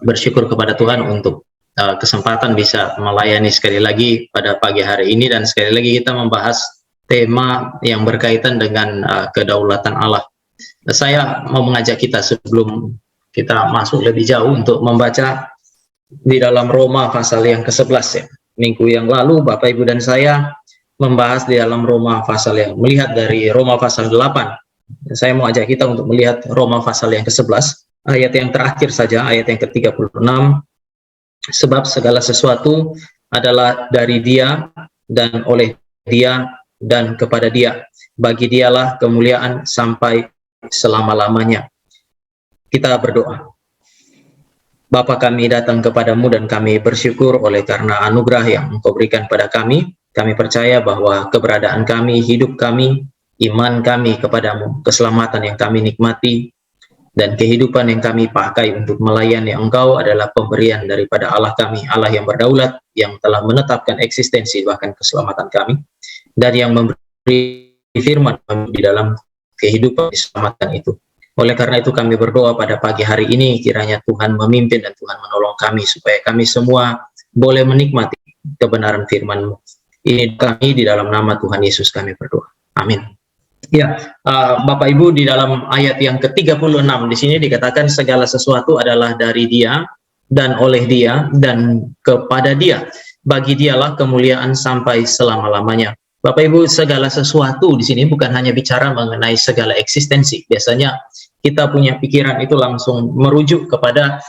bersyukur kepada Tuhan untuk kesempatan bisa melayani sekali lagi pada pagi hari ini, dan sekali lagi kita membahas tema yang berkaitan dengan kedaulatan Allah. Saya mau mengajak kita sebelum kita masuk lebih jauh untuk membaca di dalam Roma pasal yang ke-11 ya. Minggu yang lalu Bapak Ibu dan saya membahas di dalam Roma pasal yang melihat dari Roma pasal 8. Saya mau ajak kita untuk melihat Roma pasal yang ke-11, ayat yang terakhir saja, ayat yang ke-36. Sebab segala sesuatu adalah dari Dia dan oleh Dia dan kepada Dia. Bagi Dialah kemuliaan sampai selama-lamanya. Kita berdoa. Bapa, kami datang kepadamu dan kami bersyukur oleh karena anugerah yang Engkau berikan pada kami. Kami percaya bahwa keberadaan kami, hidup kami, iman kami kepadamu, keselamatan yang kami nikmati, dan kehidupan yang kami pakai untuk melayani Engkau adalah pemberian daripada Allah kami, Allah yang berdaulat, yang telah menetapkan eksistensi bahkan keselamatan kami, dan yang memberi firman di dalam kehidupan keselamatan itu. Oleh karena itu kami berdoa pada pagi hari ini, kiranya Tuhan memimpin dan Tuhan menolong kami, supaya kami semua boleh menikmati kebenaran firman-Mu. Ini kami di dalam nama Tuhan Yesus kami berdoa. Amin. Ya, Bapak Ibu, di dalam ayat yang ke-36 di sini dikatakan segala sesuatu adalah dari Dia dan oleh Dia dan kepada Dia. Bagi Dialah kemuliaan sampai selama-lamanya. Bapak Ibu, segala sesuatu di sini bukan hanya bicara mengenai segala eksistensi. Biasanya kita punya pikiran itu langsung merujuk kepada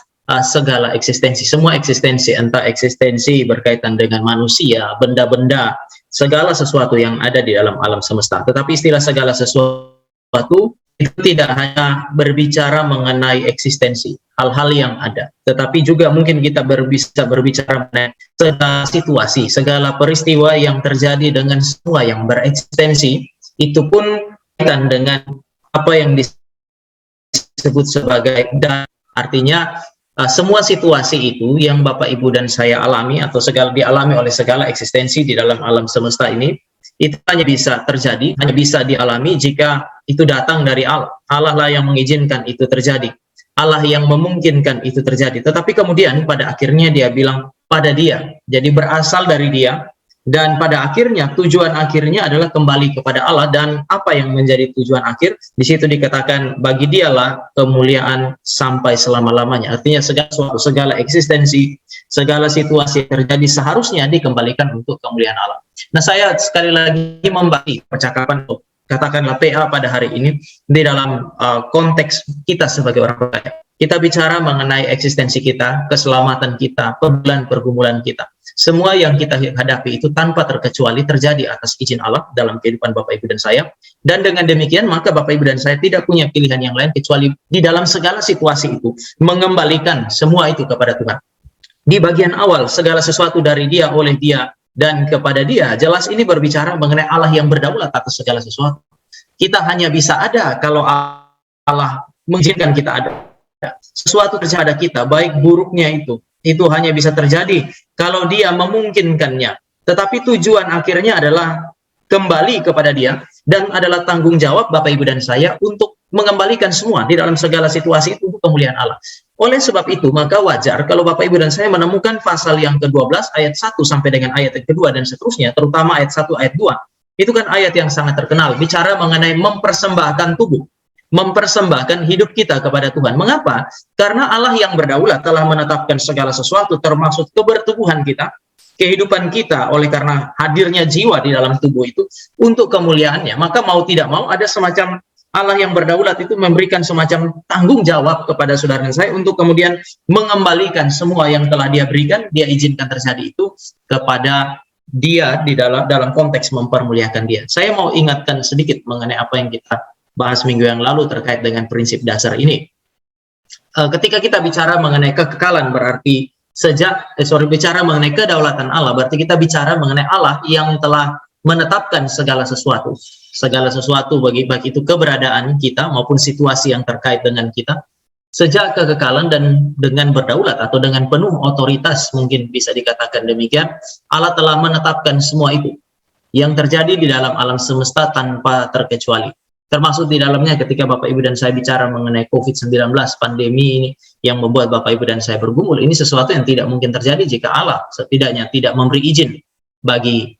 segala eksistensi, semua eksistensi, entah eksistensi berkaitan dengan manusia, benda-benda, segala sesuatu yang ada di dalam alam semesta. Tetapi istilah segala sesuatu itu tidak hanya berbicara mengenai eksistensi, hal-hal yang ada, tetapi juga mungkin kita bisa berbicara mengenai segala situasi, segala peristiwa yang terjadi dengan semua yang bereksistensi, itu pun kaitan dengan apa yang disebut sebagai dan, artinya semua situasi itu yang Bapak Ibu dan saya alami atau segala dialami oleh segala eksistensi di dalam alam semesta ini, itu hanya bisa terjadi, hanya bisa dialami jika itu datang dari Allah. Allah lah yang mengizinkan itu terjadi, Allah yang memungkinkan itu terjadi. Tetapi kemudian pada akhirnya Dia bilang pada Dia, jadi berasal dari Dia, dan pada akhirnya tujuan akhirnya adalah kembali kepada Allah. Dan apa yang menjadi tujuan akhir? Di situ dikatakan bagi Dialah kemuliaan sampai selama-lamanya. Artinya segala sesuatu, segala eksistensi, segala situasi yang terjadi seharusnya dikembalikan untuk kemuliaan Allah. Nah, saya sekali lagi membagi percakapan, katakanlah PA pada hari ini di dalam konteks kita sebagai orang percaya. Kita bicara mengenai eksistensi kita, keselamatan kita, pergumulan kita. Semua yang kita hadapi itu tanpa terkecuali terjadi atas izin Allah dalam kehidupan Bapak Ibu dan saya. Dan dengan demikian maka Bapak Ibu dan saya tidak punya pilihan yang lain kecuali di dalam segala situasi itu mengembalikan semua itu kepada Tuhan. Di bagian awal, segala sesuatu dari Dia, oleh Dia, dan kepada Dia, jelas ini berbicara mengenai Allah yang berdaulat atas segala sesuatu. Kita hanya bisa ada kalau Allah mengizinkan kita ada. Sesuatu terhadap kita, baik buruknya itu hanya bisa terjadi kalau Dia memungkinkannya. Tetapi tujuan akhirnya adalah kembali kepada Dia, dan adalah tanggung jawab Bapak Ibu dan saya untuk mengembalikan semua di dalam segala situasi itu untuk kemuliaan Allah. Oleh sebab itu, maka wajar kalau Bapak Ibu dan saya menemukan pasal yang ke-12 ayat 1 sampai dengan ayat yang kedua dan seterusnya, terutama ayat 1 ayat 2. Itu kan ayat yang sangat terkenal, bicara mengenai mempersembahkan tubuh, mempersembahkan hidup kita kepada Tuhan. Mengapa? Karena Allah yang berdaulat telah menetapkan segala sesuatu, termasuk kebertubuhan kita, kehidupan kita, oleh karena hadirnya jiwa di dalam tubuh itu untuk kemuliaannya. Maka mau tidak mau ada semacam Allah yang berdaulat itu memberikan semacam tanggung jawab kepada saudara dan saya untuk kemudian mengembalikan semua yang telah Dia berikan, Dia izinkan terjadi itu kepada Dia di dalam konteks mempermuliakan Dia. Saya mau ingatkan sedikit mengenai apa yang kita bahas minggu yang lalu terkait dengan prinsip dasar ini. Ketika kita bicara mengenai kekekalan, berarti bicara mengenai kedaulatan Allah, berarti kita bicara mengenai Allah yang telah menetapkan segala sesuatu baik itu keberadaan kita maupun situasi yang terkait dengan kita sejak kekekalan, dan dengan berdaulat atau dengan penuh otoritas, mungkin bisa dikatakan demikian. Allah telah menetapkan semua itu yang terjadi di dalam alam semesta tanpa terkecuali. Termasuk di dalamnya ketika Bapak Ibu dan saya bicara mengenai COVID-19, pandemi ini yang membuat Bapak Ibu dan saya bergumul, ini sesuatu yang tidak mungkin terjadi jika Allah setidaknya tidak memberi izin bagi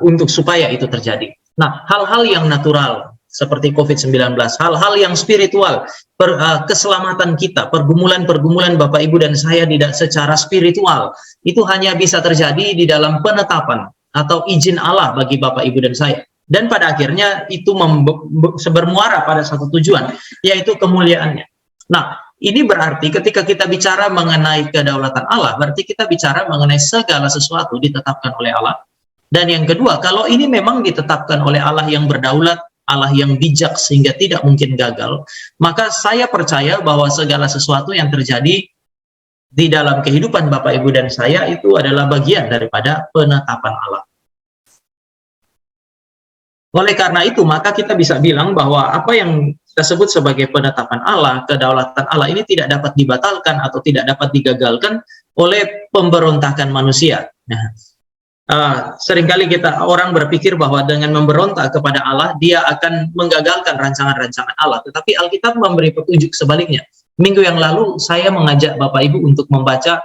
untuk supaya itu terjadi. Nah, hal-hal yang natural seperti COVID-19, hal-hal yang spiritual, keselamatan kita, pergumulan-pergumulan Bapak Ibu dan saya tidak secara spiritual, itu hanya bisa terjadi di dalam penetapan atau izin Allah bagi Bapak Ibu dan saya. Dan pada akhirnya itu bermuara pada satu tujuan, yaitu kemuliaannya. Nah, ini berarti ketika kita bicara mengenai kedaulatan Allah, berarti kita bicara mengenai segala sesuatu ditetapkan oleh Allah. Dan yang kedua, kalau ini memang ditetapkan oleh Allah yang berdaulat, Allah yang bijak sehingga tidak mungkin gagal, maka saya percaya bahwa segala sesuatu yang terjadi di dalam kehidupan Bapak Ibu dan saya itu adalah bagian daripada penetapan Allah. Oleh karena itu, maka kita bisa bilang bahwa apa yang kita sebut sebagai penetapan Allah, kedaulatan Allah ini tidak dapat dibatalkan atau tidak dapat digagalkan oleh pemberontakan manusia. Nah, seringkali orang berpikir bahwa dengan memberontak kepada Allah, dia akan menggagalkan rancangan-rancangan Allah. Tetapi Alkitab memberi petunjuk sebaliknya. Minggu yang lalu saya mengajak Bapak Ibu untuk membaca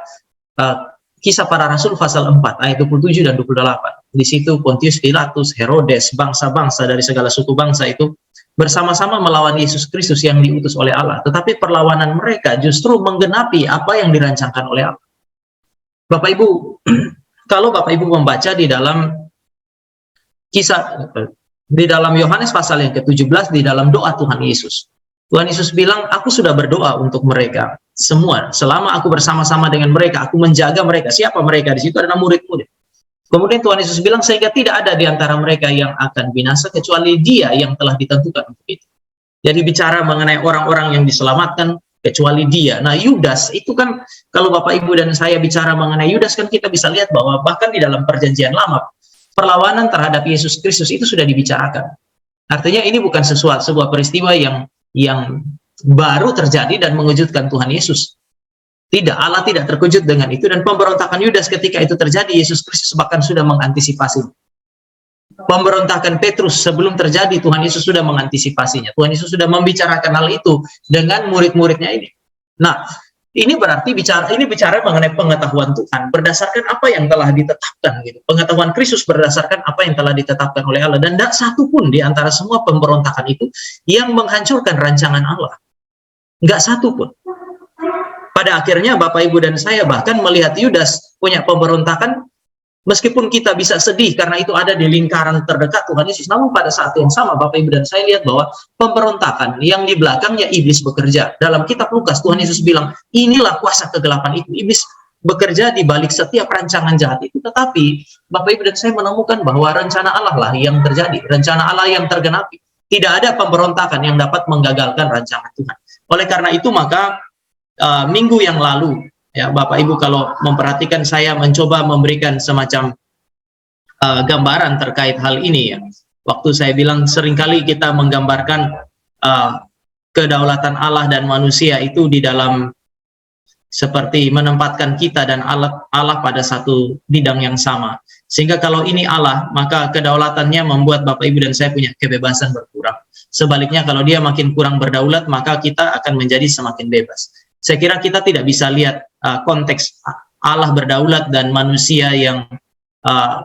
Kisah Para Rasul pasal 4 ayat 27 dan 28. Di situ Pontius Pilatus, Herodes, bangsa-bangsa dari segala suku bangsa itu bersama-sama melawan Yesus Kristus yang diutus oleh Allah. Tetapi perlawanan mereka justru menggenapi apa yang dirancangkan oleh Allah. Bapak Ibu, kalau Bapak Ibu membaca di dalam di dalam Yohanes pasal yang ke-17, di dalam doa Tuhan Yesus bilang, aku sudah berdoa untuk mereka semua, selama aku bersama-sama dengan mereka, aku menjaga mereka. Siapa mereka? Di situ adalah murid-murid. Kemudian Tuhan Yesus bilang, sehingga tidak ada di antara mereka yang akan binasa kecuali dia yang telah ditentukan untuk itu. Jadi bicara mengenai orang-orang yang diselamatkan kecuali dia. Nah, Yudas itu kan, kalau Bapak Ibu dan saya bicara mengenai Yudas, kan kita bisa lihat bahwa bahkan di dalam perjanjian lama, perlawanan terhadap Yesus Kristus itu sudah dibicarakan. Artinya ini bukan sebuah peristiwa yang baru terjadi dan mengejutkan Tuhan Yesus. Tidak, Allah tidak terkejut dengan itu, dan pemberontakan Yudas ketika itu terjadi, Yesus Kristus bahkan sudah mengantisipasi. Pemberontakan Petrus sebelum terjadi, Tuhan Yesus sudah mengantisipasinya. Tuhan Yesus sudah membicarakan hal itu dengan murid-muridnya ini. Nah, ini berarti bicara mengenai pengetahuan Tuhan berdasarkan apa yang telah ditetapkan gitu. Pengetahuan Kristus berdasarkan apa yang telah ditetapkan oleh Allah, dan tidak satu pun di antara semua pemberontakan itu yang menghancurkan rancangan Allah. Enggak satu pun. Pada akhirnya Bapak Ibu dan saya bahkan melihat Yudas punya pemberontakan. Meskipun kita bisa sedih karena itu ada di lingkaran terdekat Tuhan Yesus, namun pada saat yang sama Bapak Ibu dan saya lihat bahwa pemberontakan yang di belakangnya iblis bekerja. Dalam kitab Lukas, Tuhan Yesus bilang, inilah kuasa kegelapan itu. Iblis bekerja di balik setiap rancangan jahat itu. Tetapi Bapak Ibu dan saya menemukan bahwa rencana Allah lah yang terjadi, rencana Allah yang tergenapi. Tidak ada pemberontakan yang dapat menggagalkan rancangan Tuhan. Oleh karena itu maka minggu yang lalu, ya Bapak Ibu kalau memperhatikan, saya mencoba memberikan semacam gambaran terkait hal ini ya. Waktu saya bilang seringkali kita menggambarkan kedaulatan Allah dan manusia itu di dalam seperti menempatkan kita dan Allah pada satu bidang yang sama. Sehingga kalau ini Allah, maka kedaulatannya membuat Bapak Ibu dan saya punya kebebasan berkurang. Sebaliknya kalau dia makin kurang berdaulat, maka kita akan menjadi semakin bebas. Saya kira kita tidak bisa lihat konteks Allah berdaulat dan manusia yang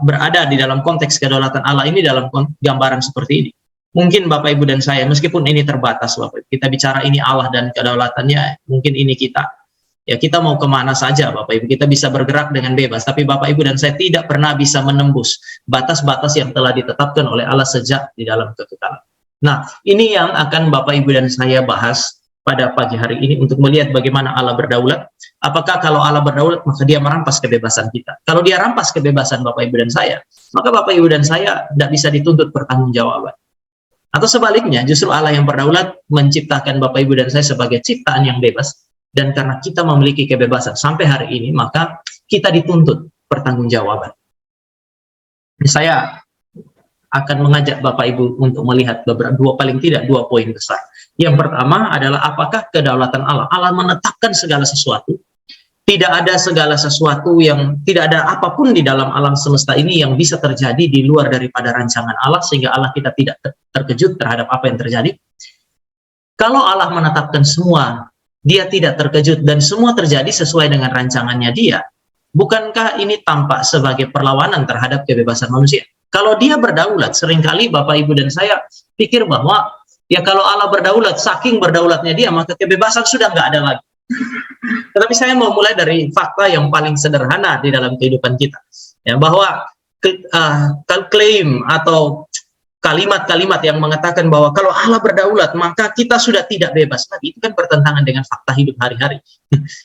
berada di dalam konteks kedaulatan Allah ini dalam gambaran seperti ini. Mungkin Bapak Ibu dan saya, meskipun ini terbatas, Bapak Ibu, kita bicara ini Allah dan kedaulatannya, mungkin ini kita. Ya kita mau kemana saja Bapak Ibu, kita bisa bergerak dengan bebas, tapi Bapak Ibu dan saya tidak pernah bisa menembus batas-batas yang telah ditetapkan oleh Allah sejak di dalam kekekalan. Nah, ini yang akan Bapak Ibu dan saya bahas pada pagi hari ini untuk melihat bagaimana Allah berdaulat. Apakah kalau Allah berdaulat maka dia merampas kebebasan kita? Kalau dia rampas kebebasan Bapak Ibu dan saya, maka Bapak Ibu dan saya tidak bisa dituntut pertanggungjawaban. Atau sebaliknya, justru Allah yang berdaulat menciptakan Bapak Ibu dan saya sebagai ciptaan yang bebas, dan karena kita memiliki kebebasan sampai hari ini, maka kita dituntut pertanggungjawaban. Saya akan mengajak Bapak Ibu untuk melihat paling tidak dua poin besar. Yang pertama adalah apakah kedaulatan Allah. Allah menetapkan segala sesuatu. Tidak ada segala sesuatu tidak ada apapun di dalam alam semesta ini yang bisa terjadi di luar daripada rancangan Allah, sehingga Allah kita tidak terkejut terhadap apa yang terjadi. Kalau Allah menetapkan semua dia tidak terkejut, dan semua terjadi sesuai dengan rancangannya dia, bukankah ini tampak sebagai perlawanan terhadap kebebasan manusia? Kalau dia berdaulat, seringkali Bapak, Ibu, dan saya pikir bahwa ya kalau Allah berdaulat, saking berdaulatnya dia, maka kebebasan sudah nggak ada lagi. Tetapi saya mau mulai dari fakta yang paling sederhana di dalam kehidupan kita, ya, bahwa klaim atau kalimat-kalimat yang mengatakan bahwa kalau Allah berdaulat maka kita sudah tidak bebas lagi, itu kan bertentangan dengan fakta hidup hari-hari.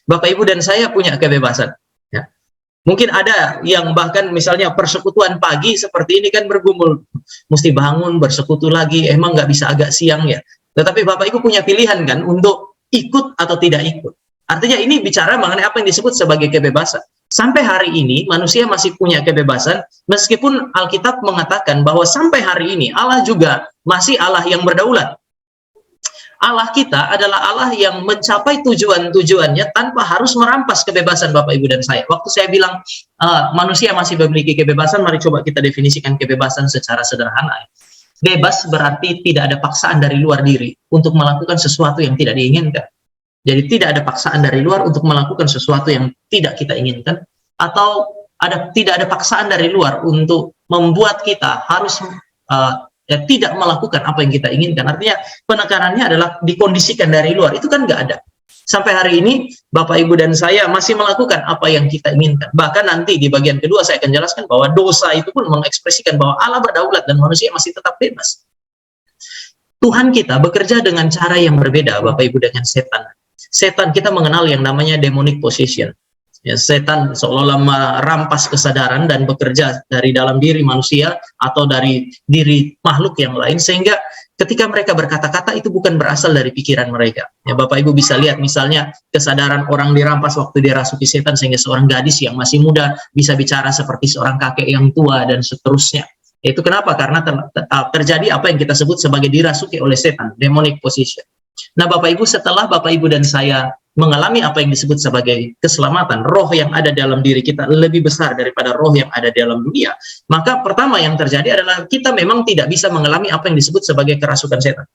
Bapak, Ibu, dan saya punya kebebasan, ya. Mungkin ada yang bahkan misalnya persekutuan pagi seperti ini kan bergumul, mesti bangun bersekutu lagi, emang nggak bisa agak siang ya. Tetapi Bapak Ibu punya pilihan kan untuk ikut atau tidak ikut. Artinya ini bicara mengenai apa yang disebut sebagai kebebasan. Sampai hari ini manusia masih punya kebebasan, meskipun Alkitab mengatakan bahwa sampai hari ini Allah juga masih Allah yang berdaulat. Allah kita adalah Allah yang mencapai tujuan-tujuannya tanpa harus merampas kebebasan Bapak, Ibu, dan saya. Waktu saya bilang manusia masih memiliki kebebasan, mari coba kita definisikan kebebasan secara sederhana. Bebas berarti tidak ada paksaan dari luar diri untuk melakukan sesuatu yang tidak diinginkan. Jadi tidak ada paksaan dari luar untuk melakukan sesuatu yang tidak kita inginkan, atau tidak ada paksaan dari luar untuk membuat kita harus tidak melakukan apa yang kita inginkan. Artinya penekanannya adalah dikondisikan dari luar, itu kan nggak ada. Sampai hari ini Bapak, Ibu, dan saya masih melakukan apa yang kita inginkan. Bahkan nanti di bagian kedua saya akan jelaskan bahwa dosa itu pun mengekspresikan bahwa Allah berdaulat dan manusia masih tetap bebas. Tuhan kita bekerja dengan cara yang berbeda, Bapak, Ibu, dengan setan. Setan kita mengenal yang namanya demonic possession. Ya, setan seolah-olah merampas kesadaran dan bekerja dari dalam diri manusia atau dari diri makhluk yang lain, sehingga ketika mereka berkata-kata itu bukan berasal dari pikiran mereka. Ya, Bapak, Ibu bisa lihat misalnya kesadaran orang dirampas waktu dirasuki setan, sehingga seorang gadis yang masih muda bisa bicara seperti seorang kakek yang tua dan seterusnya. Itu kenapa? Karena terjadi apa yang kita sebut sebagai dirasuki oleh setan, demonic possession. Nah, Bapak, Ibu, setelah Bapak, Ibu, dan saya mengalami apa yang disebut sebagai keselamatan, roh yang ada dalam diri kita lebih besar daripada roh yang ada dalam dunia, maka pertama yang terjadi adalah kita memang tidak bisa mengalami apa yang disebut sebagai kerasukan setan.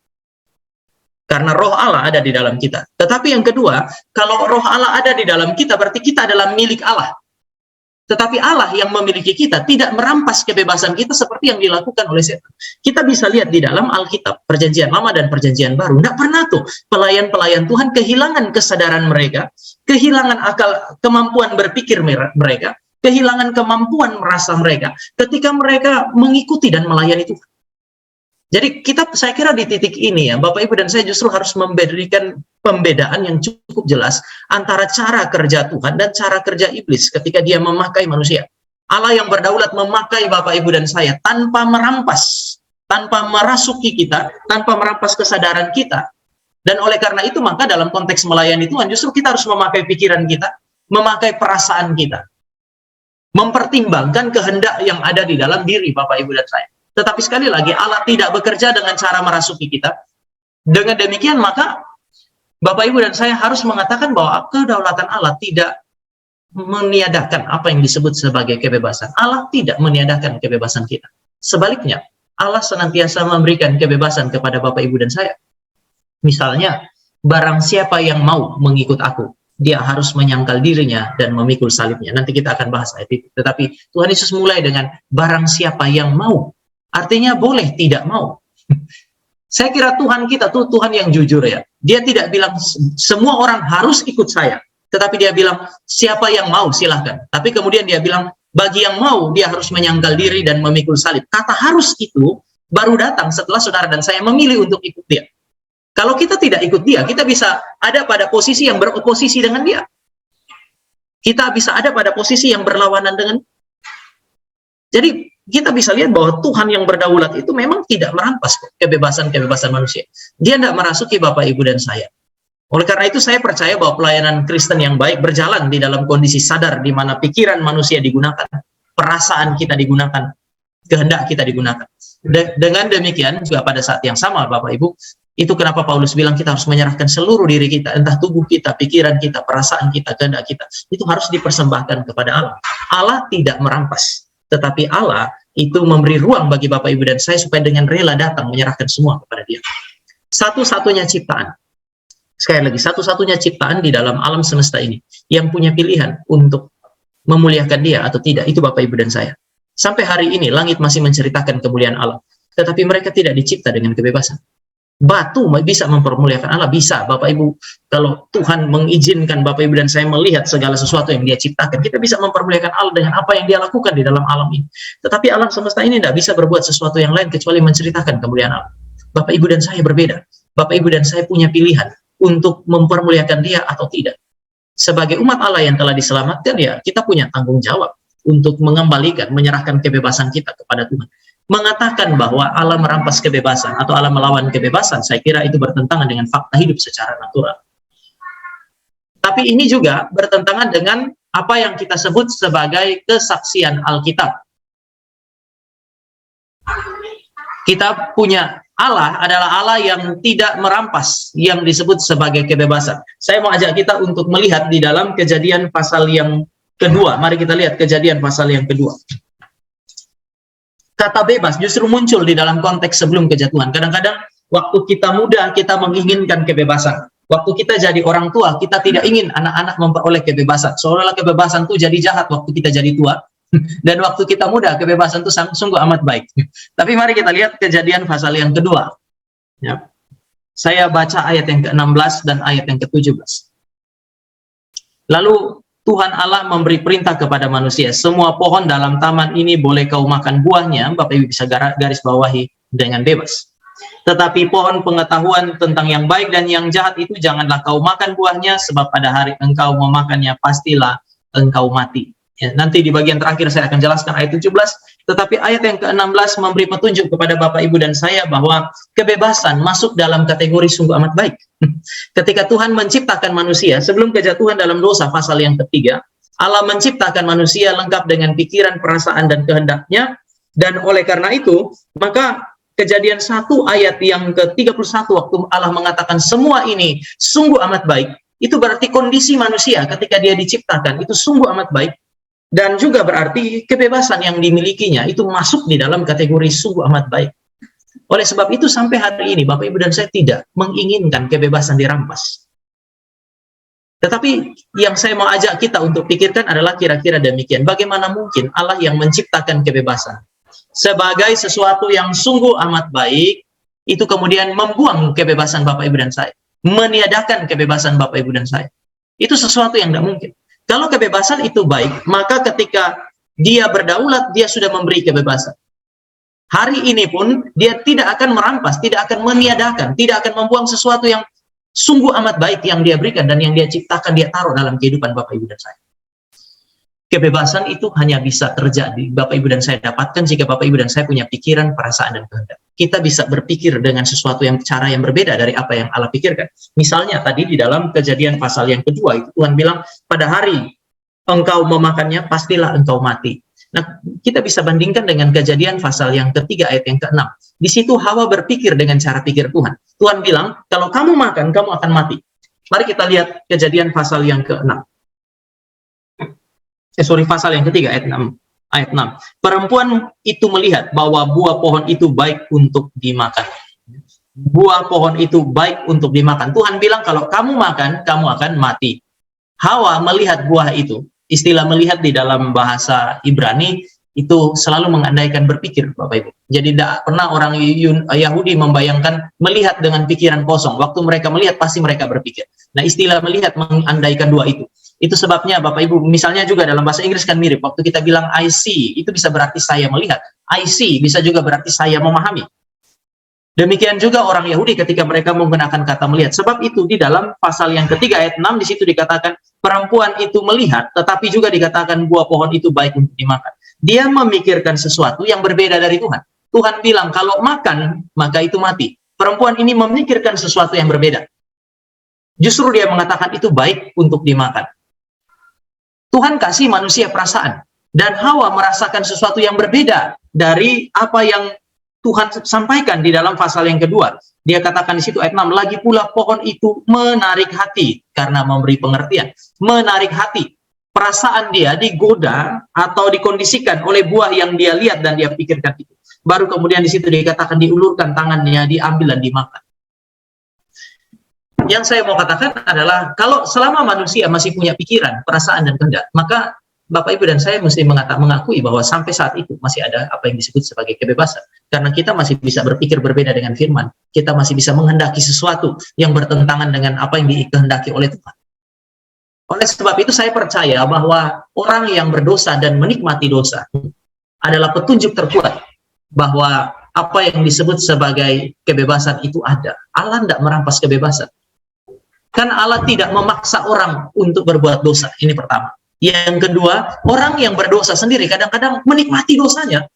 Karena roh Allah ada di dalam kita. Tetapi yang kedua, kalau roh Allah ada di dalam kita, berarti kita adalah milik Allah. Tetapi Allah yang memiliki kita tidak merampas kebebasan kita seperti yang dilakukan oleh setan. Kita bisa lihat di dalam Alkitab, Perjanjian Lama dan Perjanjian Baru, tidak pernah tuh pelayan-pelayan Tuhan kehilangan kesadaran mereka, kehilangan akal, kemampuan berpikir mereka, kehilangan kemampuan merasa mereka, ketika mereka mengikuti dan melayani Tuhan. Jadi saya kira di titik ini ya, Bapak, Ibu, dan saya justru harus memberikan pembedaan yang cukup jelas antara cara kerja Tuhan dan cara kerja iblis ketika dia memakai manusia. Allah yang berdaulat memakai Bapak, Ibu, dan saya tanpa merampas, tanpa merasuki kita, tanpa merampas kesadaran kita. Dan oleh karena itu maka dalam konteks melayani Tuhan justru kita harus memakai pikiran kita, memakai perasaan kita, mempertimbangkan kehendak yang ada di dalam diri Bapak, Ibu, dan saya. Tetapi sekali lagi Allah tidak bekerja dengan cara merasuki kita. Dengan demikian maka Bapak, Ibu, dan saya harus mengatakan bahwa kedaulatan Allah tidak meniadakan apa yang disebut sebagai kebebasan. Allah tidak meniadakan kebebasan kita. Sebaliknya, Allah senantiasa memberikan kebebasan kepada Bapak, Ibu, dan saya. Misalnya, barang siapa yang mau mengikut aku, dia harus menyangkal dirinya dan memikul salibnya. Nanti kita akan bahas ayat itu. Tetapi Tuhan Yesus mulai dengan barang siapa yang mau. Artinya boleh tidak mau. Saya kira Tuhan kita tuh Tuhan yang jujur ya. Dia tidak bilang semua orang harus ikut saya. Tetapi dia bilang siapa yang mau silahkan. Tapi kemudian dia bilang bagi yang mau dia harus menyangkal diri dan memikul salib. Kata harus itu baru datang setelah saudara dan saya memilih untuk ikut dia. Kalau kita tidak ikut dia, kita bisa ada pada posisi yang beroposisi dengan dia. Kita bisa ada pada posisi yang berlawanan dengan. Jadi kita bisa lihat bahwa Tuhan yang berdaulat itu memang tidak merampas kebebasan-kebebasan manusia. Dia tidak merasuki Bapak, Ibu, dan saya. Oleh karena itu saya percaya bahwa pelayanan Kristen yang baik berjalan di dalam kondisi sadar di mana pikiran manusia digunakan, perasaan kita digunakan, kehendak kita digunakan. Dengan demikian juga pada saat yang sama Bapak, Ibu, itu kenapa Paulus bilang kita harus menyerahkan seluruh diri kita, entah tubuh kita, pikiran kita, perasaan kita, kehendak kita, itu harus dipersembahkan kepada Allah. Allah tidak merampas. Tetapi Allah itu memberi ruang bagi Bapak, Ibu, dan saya supaya dengan rela datang menyerahkan semua kepada dia. Satu-satunya ciptaan Sekali lagi, satu-satunya ciptaan di dalam alam semesta ini yang punya pilihan untuk memuliakan dia atau tidak, itu Bapak Ibu dan saya. Sampai hari ini langit masih menceritakan kemuliaan Allah, tetapi mereka tidak dicipta dengan kebebasan. Batu bisa mempermuliakan Allah, bisa. Bapak Ibu, kalau Tuhan mengizinkan Bapak Ibu dan saya melihat segala sesuatu yang dia ciptakan, kita bisa mempermuliakan Allah dengan apa yang dia lakukan di dalam alam ini. Tetapi alam semesta ini tidak bisa berbuat sesuatu yang lain kecuali menceritakan kemuliaan Allah. Bapak Ibu dan saya berbeda. Bapak Ibu dan saya punya pilihan untuk mempermuliakan dia atau tidak. Sebagai umat Allah yang telah diselamatkan, ya kita punya tanggung jawab untuk mengembalikan, menyerahkan kebebasan kita kepada Tuhan. Mengatakan bahwa Allah merampas kebebasan atau Allah melawan kebebasan, saya kira itu bertentangan dengan fakta hidup secara natural. Tapi ini juga bertentangan dengan apa yang kita sebut sebagai kesaksian Alkitab. Kita punya Allah adalah Allah yang tidak merampas yang disebut sebagai kebebasan. Saya mau ajak kita untuk melihat di dalam Kejadian pasal yang kedua. Mari kita lihat Kejadian pasal yang kedua. Kata bebas justru muncul di dalam konteks sebelum kejatuhan. Kadang-kadang waktu kita muda, kita menginginkan kebebasan. Waktu kita jadi orang tua, kita tidak ingin anak-anak memperoleh kebebasan. Seolah-olah kebebasan itu jadi jahat waktu kita jadi tua. Dan waktu kita muda, kebebasan itu sungguh amat baik. Tapi mari kita lihat Kejadian pasal yang kedua. Ya. Saya baca ayat yang ke-16 dan ayat yang ke-17. Lalu Tuhan Allah memberi perintah kepada manusia, semua pohon dalam taman ini boleh kau makan buahnya. Bapak Ibu bisa garis bawahi dengan bebas. Tetapi pohon pengetahuan tentang yang baik dan yang jahat itu janganlah kau makan buahnya, sebab pada hari engkau memakannya pastilah engkau mati. Ya, nanti di bagian terakhir saya akan jelaskan ayat 17, tetapi ayat yang ke-16 memberi petunjuk kepada Bapak Ibu dan saya bahwa kebebasan masuk dalam kategori sungguh amat baik. Ketika Tuhan menciptakan manusia, sebelum kejatuhan dalam dosa pasal yang ketiga, Allah menciptakan manusia lengkap dengan pikiran, perasaan, dan kehendaknya, dan oleh karena itu, maka Kejadian 1 ayat yang ke-31 waktu Allah mengatakan semua ini sungguh amat baik, itu berarti kondisi manusia ketika dia diciptakan itu sungguh amat baik. Dan juga berarti kebebasan yang dimilikinya itu masuk di dalam kategori sungguh amat baik. Oleh sebab itu sampai hari ini Bapak Ibu dan saya tidak menginginkan kebebasan dirampas. Tetapi yang saya mau ajak kita untuk pikirkan adalah kira-kira demikian. Bagaimana mungkin Allah yang menciptakan kebebasan sebagai sesuatu yang sungguh amat baik, itu kemudian membuang kebebasan Bapak Ibu dan saya. Meniadakan kebebasan Bapak Ibu dan saya. Itu sesuatu yang tidak mungkin. Kalau kebebasan itu baik, maka ketika dia berdaulat, dia sudah memberi kebebasan. Hari ini pun, dia tidak akan merampas, tidak akan meniadakan, tidak akan membuang sesuatu yang sungguh amat baik yang dia berikan dan yang dia ciptakan, dia taruh dalam kehidupan Bapak Ibu dan saya. Kebebasan itu hanya bisa terjadi, Bapak Ibu dan saya dapatkan jika Bapak Ibu dan saya punya pikiran, perasaan, dan kehendak. Kita bisa berpikir dengan sesuatu cara yang berbeda dari apa yang Allah pikirkan. Misalnya tadi di dalam Kejadian pasal yang kedua itu Tuhan bilang pada hari engkau memakannya pastilah engkau mati. Nah, kita bisa bandingkan dengan Kejadian pasal yang ketiga ayat yang ke-6. Di situ Hawa berpikir dengan cara pikir Tuhan. Tuhan bilang kalau kamu makan kamu akan mati. Mari kita lihat Kejadian pasal yang ke-6. Pasal yang ketiga ayat 6. Ayat 6. Perempuan itu melihat bahwa buah pohon itu baik untuk dimakan. Buah pohon itu baik untuk dimakan. Tuhan bilang kalau kamu makan, kamu akan mati. Hawa melihat buah itu. Istilah melihat di dalam bahasa Ibrani itu selalu mengandaikan berpikir, Bapak Ibu. Jadi tidak pernah orang Yahudi membayangkan melihat dengan pikiran kosong. Waktu mereka melihat, pasti mereka berpikir. Nah, istilah melihat mengandaikan dua itu. Itu sebabnya Bapak Ibu, misalnya juga dalam bahasa Inggris kan mirip. Waktu kita bilang I see, itu bisa berarti saya melihat. I see bisa juga berarti saya memahami. Demikian juga orang Yahudi ketika mereka menggunakan kata melihat. Sebab itu di dalam pasal yang ketiga ayat 6 di situ dikatakan perempuan itu melihat, tetapi juga dikatakan buah pohon itu baik untuk dimakan. Dia memikirkan sesuatu yang berbeda dari Tuhan. Tuhan bilang kalau makan maka itu mati. Perempuan ini memikirkan sesuatu yang berbeda. Justru dia mengatakan itu baik untuk dimakan. Tuhan kasih manusia perasaan. Dan Hawa merasakan sesuatu yang berbeda dari apa yang Tuhan sampaikan di dalam pasal yang kedua. Dia katakan di situ ayat 6, lagi pula pohon itu menarik hati karena memberi pengertian. Menarik hati. Perasaan dia digoda atau dikondisikan oleh buah yang dia lihat dan dia pikirkan itu. Baru kemudian di situ dikatakan diulurkan tangannya, diambil dan dimakan. yang saya mau katakan adalah kalau selama manusia masih punya pikiran, perasaan dan kehendak, maka Bapak Ibu dan saya mesti mengakui bahwa sampai saat itu masih ada apa yang disebut sebagai kebebasan. Karena kita masih bisa berpikir berbeda dengan firman. Kita masih bisa menghendaki sesuatu yang bertentangan dengan apa yang dikehendaki oleh Tuhan. Oleh sebab itu saya percaya bahwa orang yang berdosa dan menikmati dosa adalah petunjuk terkuat bahwa apa yang disebut sebagai kebebasan itu ada. Allah tidak merampas kebebasan. Kan Allah tidak memaksa orang untuk berbuat dosa. Ini pertama. Yang kedua, orang yang berdosa sendiri kadang-kadang menikmati dosanya.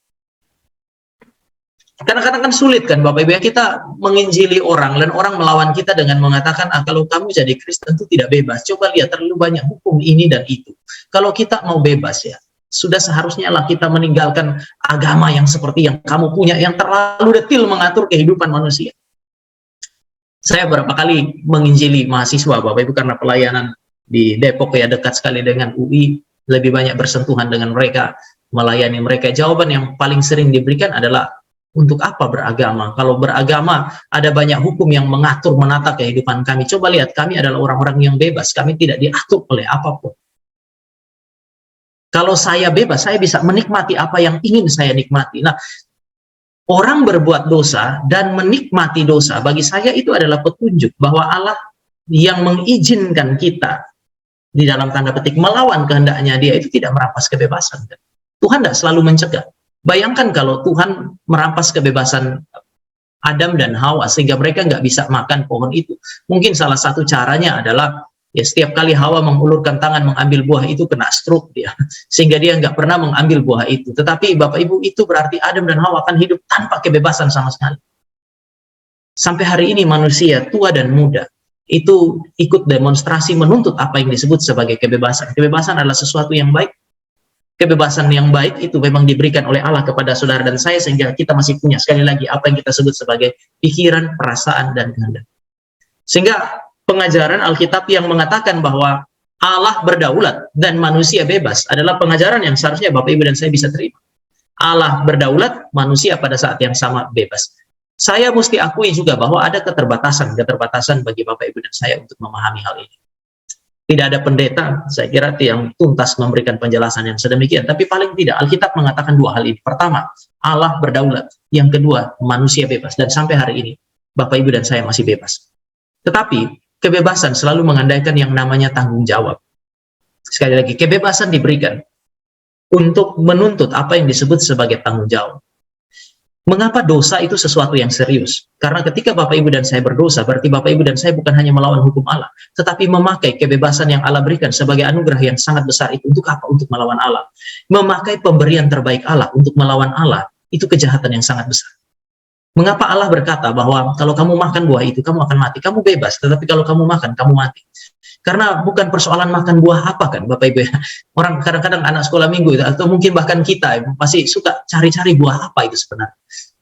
Kadang-kadang kan sulit kan Bapak Ibu ya, kita menginjili orang dan orang melawan kita dengan mengatakan, kalau kamu jadi Kristen itu tidak bebas. Coba lihat terlalu banyak hukum ini dan itu. Kalau kita mau bebas ya, sudah seharusnya lah kita meninggalkan agama yang seperti yang kamu punya, yang terlalu detil mengatur kehidupan manusia. Saya berapa kali menginjili mahasiswa Bapak Ibu karena pelayanan di Depok ya, dekat sekali dengan UI, lebih banyak bersentuhan dengan mereka, melayani mereka. Jawaban yang paling sering diberikan adalah, untuk apa beragama? Kalau beragama ada banyak hukum yang mengatur, menata kehidupan kami. Coba lihat, kami adalah orang-orang yang bebas, kami tidak diatur oleh apapun. Kalau saya bebas, saya bisa menikmati apa yang ingin saya nikmati. Nah, orang berbuat dosa dan menikmati dosa, bagi saya itu adalah petunjuk bahwa Allah yang mengizinkan kita, di dalam tanda petik, melawan kehendaknya Dia, itu tidak merampas kebebasan. Tuhan tidak selalu mencegah. Bayangkan kalau Tuhan merampas kebebasan Adam dan Hawa, sehingga mereka nggak bisa makan pohon itu. Mungkin salah satu caranya adalah, ya setiap kali Hawa mengulurkan tangan mengambil buah itu kena stroke dia, sehingga dia nggak pernah mengambil buah itu. Tetapi Bapak Ibu, itu berarti Adam dan Hawa akan hidup tanpa kebebasan sama sekali. Sampai hari ini manusia tua dan muda itu ikut demonstrasi menuntut apa yang disebut sebagai kebebasan. Kebebasan adalah sesuatu yang baik. Kebebasan yang baik itu memang diberikan oleh Allah kepada saudara dan saya, sehingga kita masih punya, sekali lagi, apa yang kita sebut sebagai pikiran, perasaan, dan kehendak. Sehingga pengajaran Alkitab yang mengatakan bahwa Allah berdaulat dan manusia bebas adalah pengajaran yang seharusnya Bapak Ibu dan saya bisa terima. Allah berdaulat, manusia pada saat yang sama bebas. Saya mesti akui juga bahwa ada keterbatasan bagi Bapak Ibu dan saya untuk memahami hal ini. Tidak ada pendeta, saya kira, yang tuntas memberikan penjelasan yang sedemikian. Tapi paling tidak, Alkitab mengatakan dua hal ini. Pertama, Allah berdaulat. Yang kedua, manusia bebas. Dan sampai hari ini, Bapak Ibu dan saya masih bebas. Tetapi, kebebasan selalu mengandaikan yang namanya tanggung jawab. Sekali lagi, kebebasan diberikan untuk menuntut apa yang disebut sebagai tanggung jawab. Mengapa dosa itu sesuatu yang serius? Karena ketika Bapak Ibu dan saya berdosa, berarti Bapak Ibu dan saya bukan hanya melawan hukum Allah, tetapi memakai kebebasan yang Allah berikan sebagai anugerah yang sangat besar itu. Untuk apa? Untuk melawan Allah. Memakai pemberian terbaik Allah untuk melawan Allah, itu kejahatan yang sangat besar. Mengapa Allah berkata bahwa kalau kamu makan buah itu, kamu akan mati. Kamu bebas, tetapi kalau kamu makan, kamu mati. Karena bukan persoalan makan buah apa kan, Bapak Ibu. Orang kadang-kadang anak sekolah minggu, atau mungkin bahkan kita masih suka cari-cari buah apa itu sebenarnya.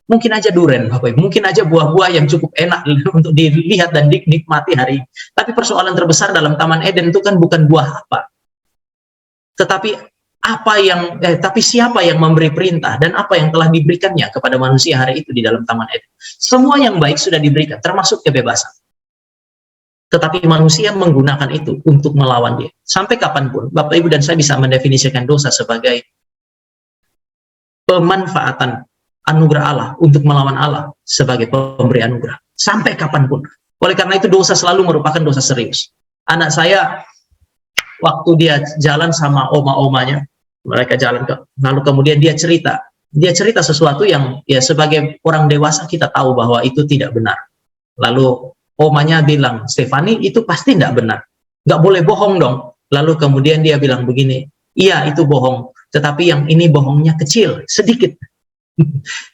Mungkin aja durian, Bapak Ibu. Mungkin aja buah-buah yang cukup enak untuk dilihat dan dinikmati hari ini. Tapi persoalan terbesar dalam Taman Eden itu kan bukan buah apa, tetapi tapi siapa yang memberi perintah dan apa yang telah diberikannya kepada manusia hari itu di dalam Taman Eden. Semua yang baik sudah diberikan, termasuk kebebasan. Tetapi manusia menggunakan itu untuk melawan Dia. Sampai kapanpun Bapak Ibu dan saya bisa mendefinisikan dosa sebagai pemanfaatan anugerah Allah untuk melawan Allah sebagai pemberi anugerah. Sampai kapanpun. Oleh karena itu dosa selalu merupakan dosa serius. Anak saya, waktu dia jalan sama oma-omanya, mereka jalan lalu kemudian dia cerita sesuatu yang ya sebagai orang dewasa kita tahu bahwa itu tidak benar. Lalu omanya bilang, Stefani, itu pasti tidak benar. Nggak boleh bohong dong. Lalu kemudian dia bilang begini, iya itu bohong, tetapi yang ini bohongnya kecil, sedikit.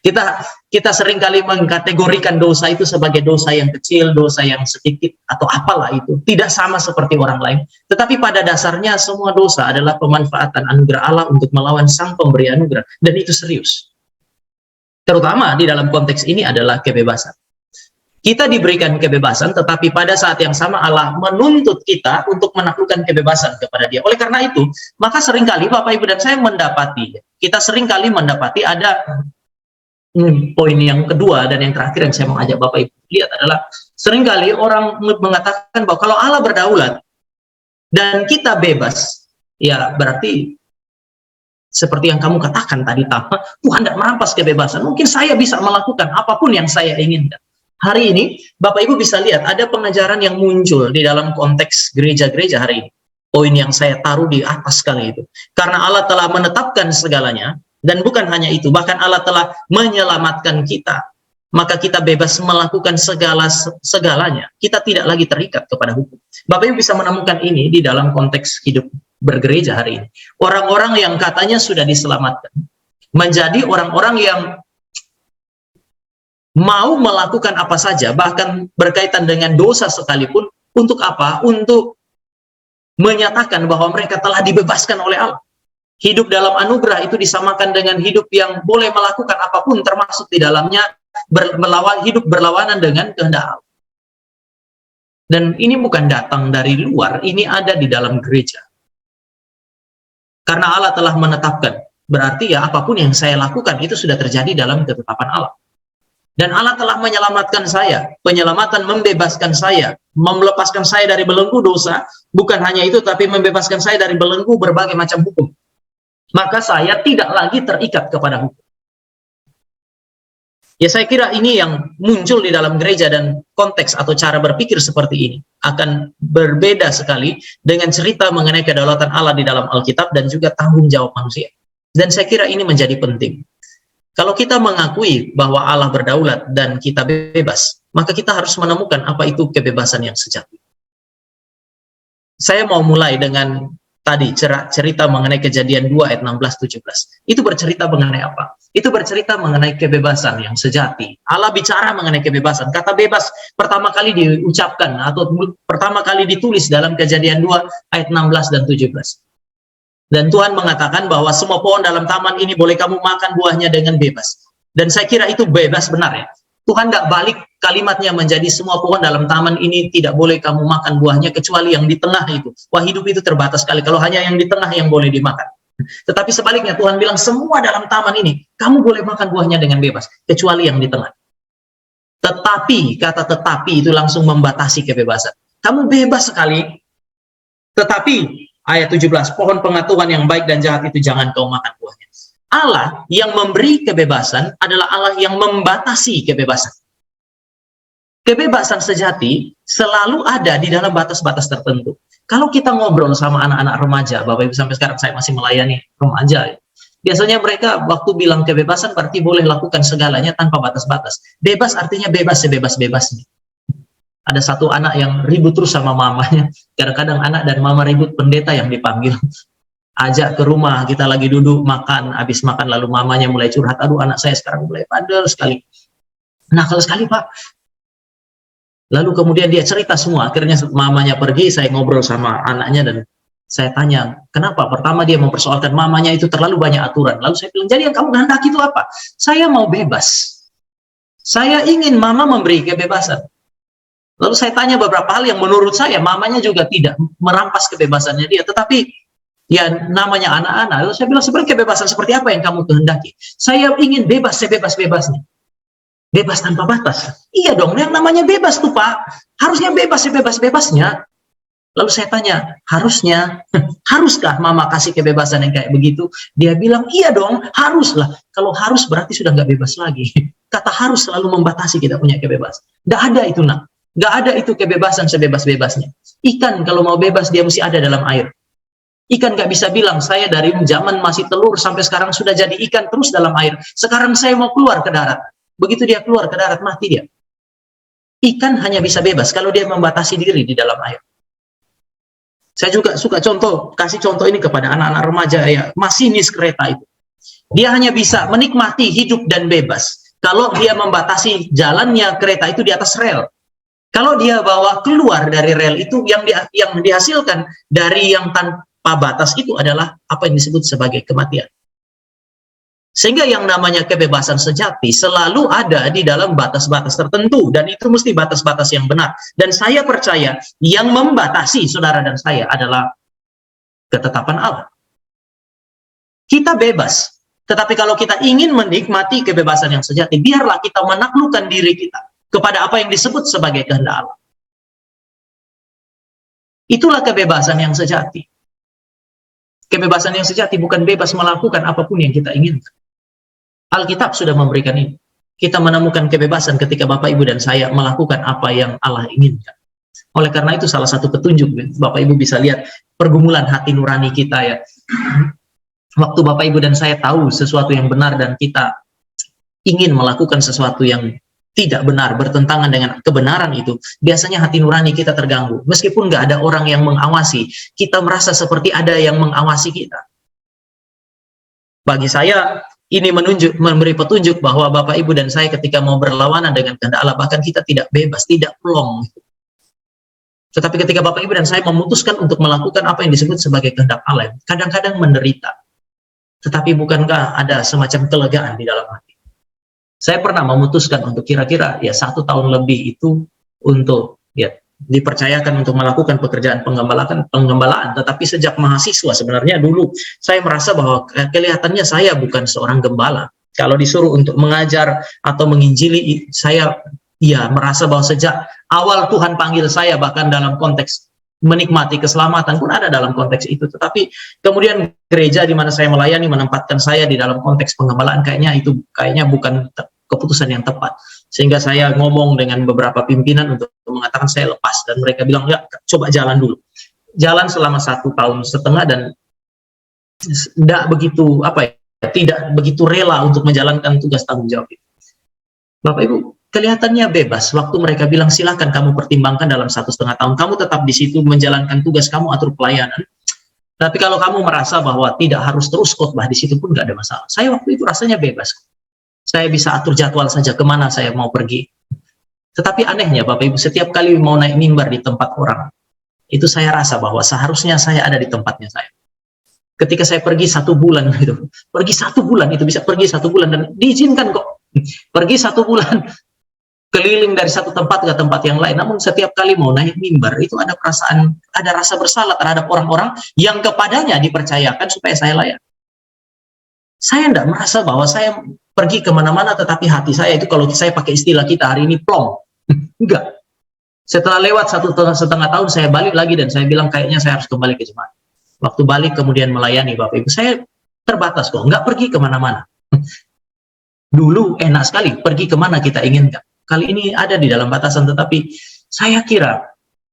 Kita sering kali mengkategorikan dosa itu sebagai dosa yang kecil, dosa yang sedikit, atau apalah itu. Tidak sama seperti orang lain. Tetapi pada dasarnya semua dosa adalah pemanfaatan anugerah Allah untuk melawan Sang Pemberi anugerah. Dan itu serius. Terutama di dalam konteks ini adalah kebebasan. Kita diberikan kebebasan, tetapi pada saat yang sama Allah menuntut kita untuk menaklukkan kebebasan kepada Dia. Oleh karena itu, maka seringkali Bapak Ibu dan saya kita seringkali mendapati ada poin yang kedua dan yang terakhir yang saya mau ajak Bapak Ibu lihat adalah Seringkali orang mengatakan bahwa kalau Allah berdaulat dan kita bebas, ya berarti seperti yang kamu katakan tadi, Tama, Tuhan tidak merampas kebebasan. Mungkin saya bisa melakukan apapun yang saya inginkan. Hari ini, Bapak Ibu bisa lihat ada pengajaran yang muncul di dalam konteks gereja-gereja hari ini. Poin yang saya taruh di atas sekali itu. Karena Allah telah menetapkan segalanya, dan bukan hanya itu, bahkan Allah telah menyelamatkan kita. Maka kita bebas melakukan segalanya. Kita tidak lagi terikat kepada hukum. Bapak Ibu bisa menemukan ini di dalam konteks hidup bergereja hari ini. Orang-orang yang katanya sudah diselamatkan menjadi orang-orang yang mau melakukan apa saja, bahkan berkaitan dengan dosa sekalipun. Untuk apa? Untuk menyatakan bahwa mereka telah dibebaskan oleh Allah. Hidup dalam anugerah itu disamakan dengan hidup yang boleh melakukan apapun, termasuk di dalamnya hidup berlawanan dengan kehendak Allah. Dan ini bukan datang dari luar, ini ada di dalam gereja. Karena Allah telah menetapkan, berarti ya apapun yang saya lakukan itu sudah terjadi dalam ketetapan Allah. Dan Allah telah menyelamatkan saya. Penyelamatan membebaskan saya, melepaskan saya dari belenggu dosa. Bukan hanya itu, tapi membebaskan saya dari belenggu berbagai macam hukum. Maka saya tidak lagi terikat kepada hukum. Ya, saya kira ini yang muncul di dalam gereja, dan konteks atau cara berpikir seperti ini akan berbeda sekali dengan cerita mengenai kedaulatan Allah di dalam Alkitab dan juga tanggung jawab manusia. Dan saya kira ini menjadi penting. Kalau kita mengakui bahwa Allah berdaulat dan kita bebas, maka kita harus menemukan apa itu kebebasan yang sejati. Saya mau mulai dengan tadi cerita mengenai Kejadian 2 ayat 16-17. Itu bercerita mengenai apa? Itu bercerita mengenai kebebasan yang sejati. Allah bicara mengenai kebebasan. Kata bebas pertama kali diucapkan atau pertama kali ditulis dalam Kejadian 2 ayat 16 dan 17. Dan Tuhan mengatakan bahwa semua pohon dalam taman ini boleh kamu makan buahnya dengan bebas. Dan saya kira itu bebas, benar ya. Tuhan nggak balik kalimatnya menjadi semua pohon dalam taman ini tidak boleh kamu makan buahnya kecuali yang di tengah itu. Wah, hidup itu terbatas sekali kalau hanya yang di tengah yang boleh dimakan. Tetapi sebaliknya Tuhan bilang semua dalam taman ini kamu boleh makan buahnya dengan bebas kecuali yang di tengah. Tetapi, kata tetapi itu langsung membatasi kebebasan. Kamu bebas sekali, tetapi ayat 17, pohon pengetahuan yang baik dan jahat itu jangan kau makan buahnya. Allah yang memberi kebebasan adalah Allah yang membatasi kebebasan. Kebebasan sejati selalu ada di dalam batas-batas tertentu. Kalau kita ngobrol sama anak-anak remaja, Bapak Ibu, sampai sekarang saya masih melayani remaja. Biasanya mereka waktu bilang kebebasan berarti boleh lakukan segalanya tanpa batas-batas. Bebas artinya bebas sebebas-bebasnya. Ada satu anak yang ribut terus sama mamanya. Kadang-kadang anak dan mama ribut, pendeta yang dipanggil. Ajak ke rumah, kita lagi duduk makan, habis makan lalu mamanya mulai curhat, aduh anak saya sekarang mulai bandel sekali, nakal sekali Pak. Lalu kemudian dia cerita semua, akhirnya mamanya pergi, saya ngobrol sama anaknya dan saya tanya, kenapa? Pertama dia mempersoalkan mamanya itu terlalu banyak aturan. Lalu saya bilang, jadi yang kamu kehendaki itu apa? Saya mau bebas. Saya ingin mama memberi kebebasan. Lalu saya tanya beberapa hal yang menurut saya mamanya juga tidak merampas kebebasannya dia, tetapi ya namanya anak-anak. Lalu saya bilang, sebenarnya kebebasan seperti apa yang kamu kehendaki? Saya ingin bebas sebebas-bebasnya. Bebas tanpa batas. Iya dong, yang namanya bebas tuh Pak. Harusnya bebas sebebas-bebasnya. Lalu saya tanya, harusnya, haruskah mama kasih kebebasan yang kayak begitu? Dia bilang, iya dong, haruslah. Kalau harus berarti sudah nggak bebas lagi. Kata harus selalu membatasi kita punya kebebasan. Nggak ada itu nak. Nggak ada itu kebebasan sebebas-bebasnya. Ikan kalau mau bebas dia mesti ada dalam air. Ikan nggak bisa bilang, saya dari zaman masih telur sampai sekarang sudah jadi ikan terus dalam air. Sekarang saya mau keluar ke darat. Begitu dia keluar ke darat, mati dia. Ikan hanya bisa bebas kalau dia membatasi diri di dalam air. Saya juga suka kasih contoh ini kepada anak-anak remaja ya, masinis kereta itu. Dia hanya bisa menikmati hidup dan bebas kalau dia membatasi jalannya kereta itu di atas rel. Kalau dia bawa keluar dari rel itu, yang dihasilkan dari yang tanpa batas itu adalah apa yang disebut sebagai kematian. Sehingga yang namanya kebebasan sejati selalu ada di dalam batas-batas tertentu, dan itu mesti batas-batas yang benar. Dan saya percaya yang membatasi saudara dan saya adalah ketetapan Allah. Kita bebas, tetapi kalau kita ingin menikmati kebebasan yang sejati, biarlah kita menaklukkan diri kita. kepada apa yang disebut sebagai kehendak Allah. Itulah kebebasan yang sejati. Kebebasan yang sejati bukan bebas melakukan apapun yang kita inginkan. Alkitab sudah memberikan ini. Kita menemukan kebebasan ketika Bapak, Ibu, dan saya melakukan apa yang Allah inginkan. Oleh karena itu salah satu petunjuk, Bapak Ibu bisa lihat pergumulan hati nurani kita ya. Waktu Bapak Ibu dan saya tahu sesuatu yang benar dan kita ingin melakukan sesuatu yang tidak benar, bertentangan dengan kebenaran itu, biasanya hati nurani kita terganggu. Meskipun nggak ada orang yang mengawasi, kita merasa seperti ada yang mengawasi kita. Bagi saya, ini memberi petunjuk bahwa Bapak, Ibu, dan saya ketika mau berlawanan dengan kehendak Allah, bahkan kita tidak bebas, tidak plong. Tetapi ketika Bapak, Ibu, dan saya memutuskan untuk melakukan apa yang disebut sebagai kehendak Allah, kadang-kadang menderita. Tetapi bukankah ada semacam kelegaan di dalam hati? Saya pernah memutuskan untuk kira-kira ya 1 tahun lebih itu untuk ya dipercayakan untuk melakukan pekerjaan penggembalaan. Tetapi sejak mahasiswa sebenarnya dulu saya merasa bahwa kelihatannya saya bukan seorang gembala. Kalau disuruh untuk mengajar atau menginjili, saya ya merasa bahwa sejak awal Tuhan panggil saya, bahkan dalam konteks menikmati keselamatan pun ada dalam konteks itu. Tetapi kemudian gereja di mana saya melayani menempatkan saya di dalam konteks penggembalaan, kayaknya bukan keputusan yang tepat. Sehingga saya ngomong dengan beberapa pimpinan untuk mengatakan saya lepas, dan mereka bilang ya coba jalan dulu. Jalan selama 1,5 tahun dan tidak begitu rela untuk menjalankan tugas tanggung jawab itu. Bapak Ibu, kelihatannya bebas. Waktu mereka bilang silakan kamu pertimbangkan dalam 1,5 tahun, kamu tetap di situ menjalankan tugas kamu, atur pelayanan. Tapi kalau kamu merasa bahwa tidak harus terus khotbah di situ pun nggak ada masalah. Saya waktu itu rasanya bebas. Saya bisa atur jadwal saja kemana saya mau pergi. Tetapi anehnya Bapak Ibu, setiap kali mau naik mimbar di tempat orang, itu saya rasa bahwa seharusnya saya ada di tempatnya saya. Ketika saya pergi 1 bulan itu, bisa pergi 1 bulan dan diizinkan kok. Pergi 1 bulan, keliling dari satu tempat ke tempat yang lain. Namun setiap kali mau naik mimbar itu ada rasa bersalah terhadap orang-orang yang kepadanya dipercayakan supaya saya layan. Saya tidak merasa bahwa saya pergi kemana-mana, tetapi hati saya itu, kalau saya pakai istilah kita hari ini, plong. Enggak. Setelah lewat 1,5 tahun, saya balik lagi dan saya bilang kayaknya saya harus kembali ke jemaat. Waktu balik kemudian melayani Bapak Ibu, saya terbatas kok, nggak pergi kemana-mana. Dulu enak sekali, pergi kemana kita inginkan. Kali ini ada di dalam batasan, tetapi saya kira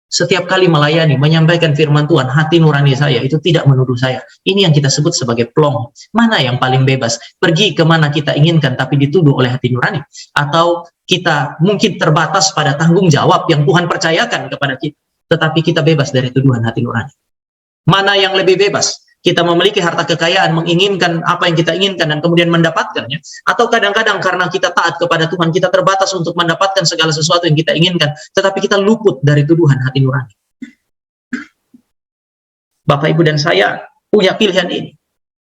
setiap kali melayani, menyampaikan firman Tuhan, hati nurani saya itu tidak menuduh saya. Ini yang kita sebut sebagai plong. Mana yang paling bebas? Pergi kemana kita inginkan tapi dituduh oleh hati nurani? Atau kita mungkin terbatas pada tanggung jawab yang Tuhan percayakan kepada kita, tetapi kita bebas dari tuduhan hati nurani? Mana yang lebih bebas? Kita memiliki harta kekayaan, menginginkan apa yang kita inginkan dan kemudian mendapatkannya, atau kadang-kadang karena kita taat kepada Tuhan, kita terbatas untuk mendapatkan segala sesuatu yang kita inginkan, tetapi kita luput dari tuduhan hati nurani. Bapak, Ibu, dan saya punya pilihan ini.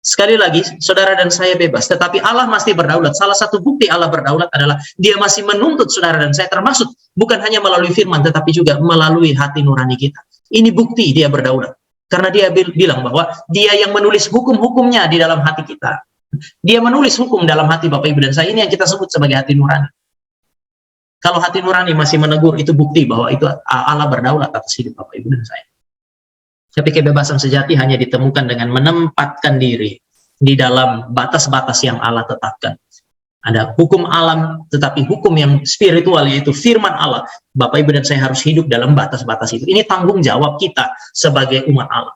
Sekali lagi, saudara dan saya bebas, tetapi Allah masih berdaulat. Salah satu bukti Allah berdaulat adalah Dia masih menuntut saudara dan saya, termasuk bukan hanya melalui firman, tetapi juga melalui hati nurani kita. Ini bukti Dia berdaulat. Karena Dia bilang bahwa Dia yang menulis hukum-hukumnya di dalam hati kita. Dia menulis hukum dalam hati Bapak, Ibu, dan saya. Ini yang kita sebut sebagai hati nurani. Kalau hati nurani masih menegur, itu bukti bahwa itu Allah berdaulat atas hidup Bapak, Ibu, dan saya. Tapi kebebasan sejati hanya ditemukan dengan menempatkan diri di dalam batas-batas yang Allah tetapkan. Ada hukum alam, tetapi hukum yang spiritual, yaitu firman Allah. Bapak, Ibu, dan saya harus hidup dalam batas-batas itu. Ini tanggung jawab kita sebagai umat Allah.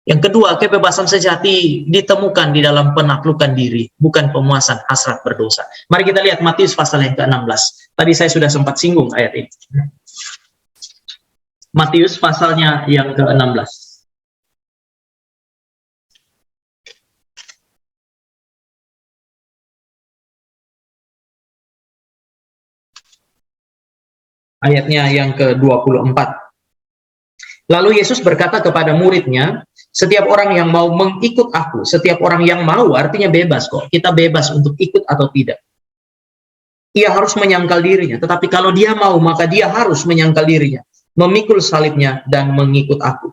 Yang kedua, kebebasan sejati ditemukan di dalam penaklukan diri, bukan pemuasan hasrat berdosa. Mari kita lihat Matius pasal yang ke-16. Tadi saya sudah sempat singgung ayat ini. Matius pasalnya yang ke-16. Ayatnya yang ke-24. Lalu Yesus berkata kepada muridnya, setiap orang yang mau mengikut aku, setiap orang yang mau artinya bebas kok. Kita bebas untuk ikut atau tidak. Ia harus menyangkal dirinya, tetapi kalau dia mau, maka dia harus menyangkal dirinya, memikul salibnya dan mengikut aku.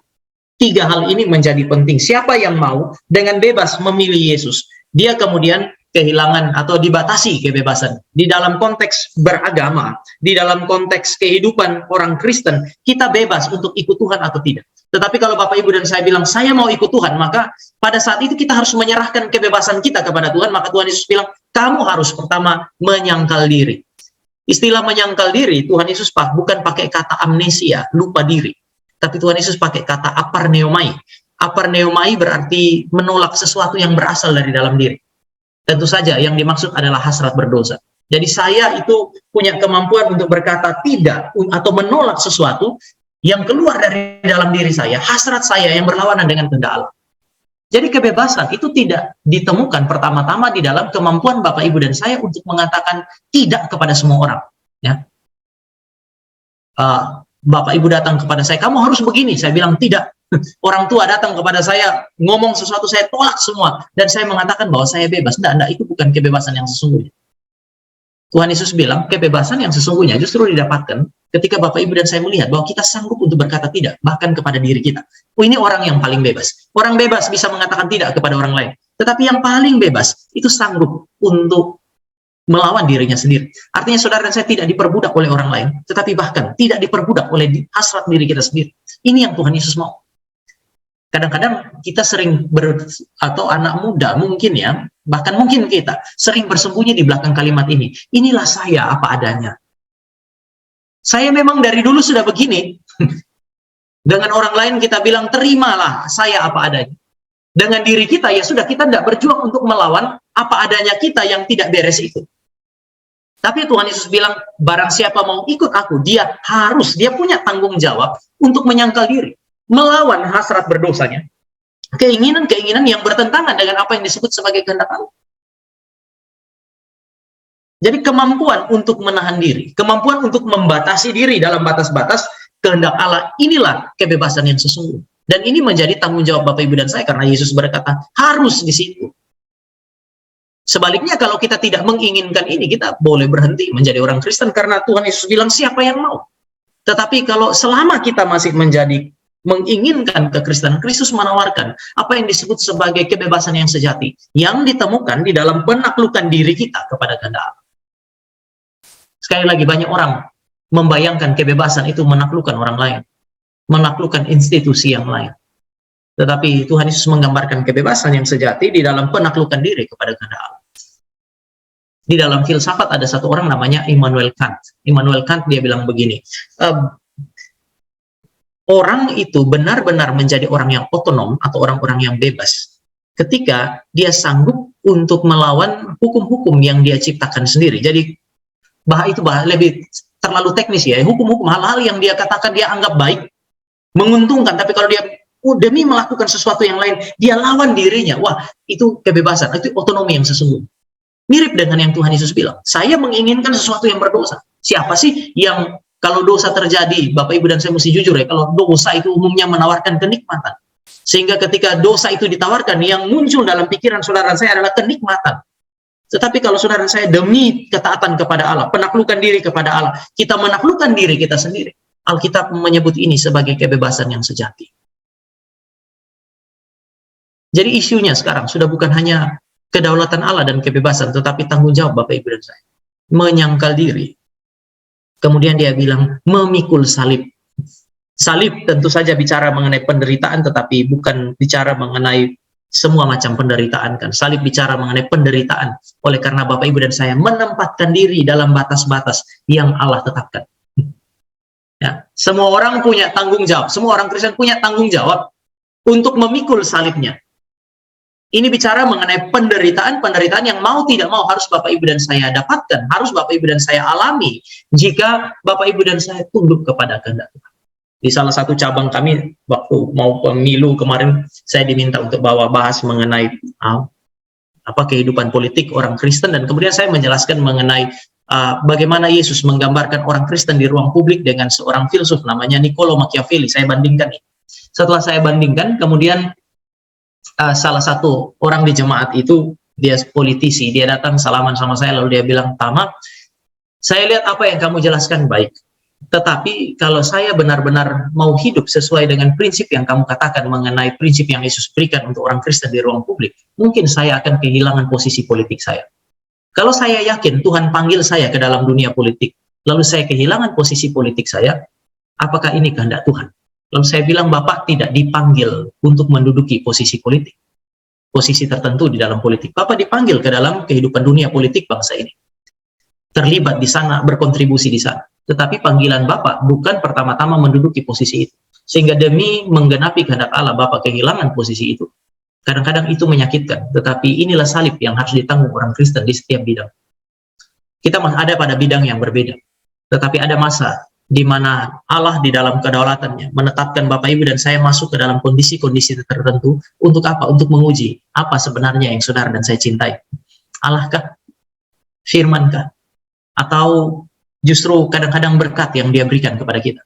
3 hal ini menjadi penting. Siapa yang mau dengan bebas memilih Yesus, dia kemudian kehilangan atau dibatasi kebebasan. Di dalam konteks beragama, di dalam konteks kehidupan orang Kristen, kita bebas untuk ikut Tuhan atau tidak. Tetapi kalau Bapak Ibu dan saya bilang, saya mau ikut Tuhan, maka pada saat itu kita harus menyerahkan kebebasan kita kepada Tuhan. Maka Tuhan Yesus bilang, kamu harus pertama menyangkal diri. Istilah menyangkal diri, Tuhan Yesus bukan pakai kata amnesia, lupa diri. Tapi Tuhan Yesus pakai kata aparneomai. Aparneomai berarti menolak sesuatu yang berasal dari dalam diri. Tentu saja yang dimaksud adalah hasrat berdosa. Jadi saya itu punya kemampuan untuk berkata tidak atau menolak sesuatu yang keluar dari dalam diri saya, hasrat saya yang berlawanan dengan kehendak Allah. Jadi kebebasan itu tidak ditemukan pertama-tama di dalam kemampuan Bapak Ibu dan saya untuk mengatakan tidak kepada semua orang. Ya. Bapak Ibu datang kepada saya, kamu harus begini. Saya bilang tidak. Orang tua datang kepada saya, ngomong sesuatu, saya tolak semua. Dan saya mengatakan bahwa saya bebas. Tidak, itu bukan kebebasan yang sesungguhnya. Tuhan Yesus bilang, kebebasan yang sesungguhnya justru didapatkan ketika Bapak Ibu dan saya melihat bahwa kita sanggup untuk berkata tidak, bahkan kepada diri kita. Oh, ini orang yang paling bebas. Orang bebas bisa mengatakan tidak kepada orang lain. Tetapi yang paling bebas, itu sanggup untuk melawan dirinya sendiri. Artinya saudara dan saya tidak diperbudak oleh orang lain, tetapi bahkan tidak diperbudak oleh hasrat diri kita sendiri. Ini yang Tuhan Yesus mau. Kadang-kadang kita sering atau anak muda mungkin ya, bahkan mungkin kita sering bersembunyi di belakang kalimat ini. Inilah saya apa adanya. Saya memang dari dulu sudah begini. Dengan orang lain kita bilang terimalah saya apa adanya. Dengan diri kita ya sudah, kita tidak berjuang untuk melawan apa adanya kita yang tidak beres itu. Tapi Tuhan Yesus bilang, barang siapa mau ikut aku, dia punya tanggung jawab untuk menyangkal diri. Melawan hasrat berdosanya, keinginan-keinginan yang bertentangan dengan apa yang disebut sebagai kehendak Allah. Jadi kemampuan untuk menahan diri, kemampuan untuk membatasi diri dalam batas-batas kehendak Allah, inilah kebebasan yang sesungguhnya. Dan ini menjadi tanggung jawab Bapak Ibu dan saya, karena Yesus berkata harus di situ. Sebaliknya kalau kita tidak menginginkan ini, kita boleh berhenti menjadi orang Kristen, karena Tuhan Yesus bilang siapa yang mau. Tetapi kalau selama kita masih menginginkan kekristenan, Kristus menawarkan apa yang disebut sebagai kebebasan yang sejati, yang ditemukan di dalam penaklukan diri kita kepada kehendak Allah. Sekali lagi, banyak orang membayangkan kebebasan itu menaklukkan orang lain, menaklukkan institusi yang lain. Tetapi Tuhan Yesus menggambarkan kebebasan yang sejati di dalam penaklukan diri kepada kehendak Allah. Di dalam filsafat ada satu orang namanya Immanuel Kant. Immanuel Kant dia bilang begini, orang itu benar-benar menjadi orang yang otonom atau orang-orang yang bebas ketika dia sanggup untuk melawan hukum-hukum yang dia ciptakan sendiri. Jadi itu lebih terlalu teknis ya. Hukum-hukum, hal-hal yang dia katakan dia anggap baik, menguntungkan, tapi kalau dia demi melakukan sesuatu yang lain, dia lawan dirinya. Wah, itu kebebasan, itu otonomi yang sesungguhnya. Mirip dengan yang Tuhan Yesus bilang, saya menginginkan sesuatu yang berdosa. Siapa sih yang kalau dosa terjadi, Bapak Ibu dan saya mesti jujur ya, kalau dosa itu umumnya menawarkan kenikmatan. Sehingga ketika dosa itu ditawarkan, yang muncul dalam pikiran saudara saya adalah kenikmatan. Tetapi kalau saudara saya demi ketaatan kepada Allah, penaklukan diri kepada Allah, kita menaklukkan diri kita sendiri. Alkitab menyebut ini sebagai kebebasan yang sejati. Jadi isunya sekarang sudah bukan hanya kedaulatan Allah dan kebebasan, tetapi tanggung jawab Bapak Ibu dan saya. Menyangkal diri. Kemudian dia bilang, memikul salib. Salib tentu saja bicara mengenai penderitaan, tetapi bukan bicara mengenai semua macam penderitaan kan. Salib bicara mengenai penderitaan. Oleh karena Bapak Ibu dan saya menempatkan diri dalam batas-batas yang Allah tetapkan. Ya, semua orang punya tanggung jawab. Semua orang Kristen punya tanggung jawab untuk memikul salibnya. Ini bicara mengenai penderitaan yang mau tidak mau harus Bapak Ibu dan saya dapatkan, harus Bapak Ibu dan saya alami jika Bapak Ibu dan saya tunduk kepada kehendak Tuhan. Di salah satu cabang kami waktu mau pemilu kemarin, saya diminta untuk bahas mengenai kehidupan politik orang Kristen, dan kemudian saya menjelaskan mengenai bagaimana Yesus menggambarkan orang Kristen di ruang publik dengan seorang filsuf namanya Niccolo Machiavelli. Saya bandingkan ini. Setelah saya bandingkan, kemudian salah satu orang di jemaat itu, dia politisi, dia datang salaman sama saya, lalu dia bilang, Tama, saya lihat apa yang kamu jelaskan baik, Tetapi kalau saya benar-benar mau hidup sesuai dengan prinsip yang kamu katakan mengenai prinsip yang Yesus berikan untuk orang Kristen di ruang publik, mungkin saya akan kehilangan posisi politik saya. Kalau saya yakin Tuhan panggil saya ke dalam dunia politik, lalu saya kehilangan posisi politik saya, apakah ini kehendak Tuhan? Lalu saya bilang, Bapak tidak dipanggil untuk menduduki posisi politik, posisi tertentu di dalam politik. Bapak dipanggil ke dalam kehidupan dunia politik bangsa ini. Terlibat di sana, berkontribusi di sana. Tetapi panggilan Bapak bukan pertama-tama menduduki posisi itu. Sehingga demi menggenapi kehendak Allah, Bapak kehilangan posisi itu. Kadang-kadang itu menyakitkan. Tetapi inilah salib yang harus ditanggung orang Kristen di setiap bidang. Kita ada pada bidang yang berbeda. Tetapi ada masa di mana Allah di dalam kedaulatannya menetapkan Bapak Ibu dan saya masuk ke dalam kondisi-kondisi tertentu. Untuk apa? Untuk menguji apa sebenarnya yang saudara dan saya cintai. Allah kah? Firman kah? Atau justru kadang-kadang berkat yang dia berikan kepada kita.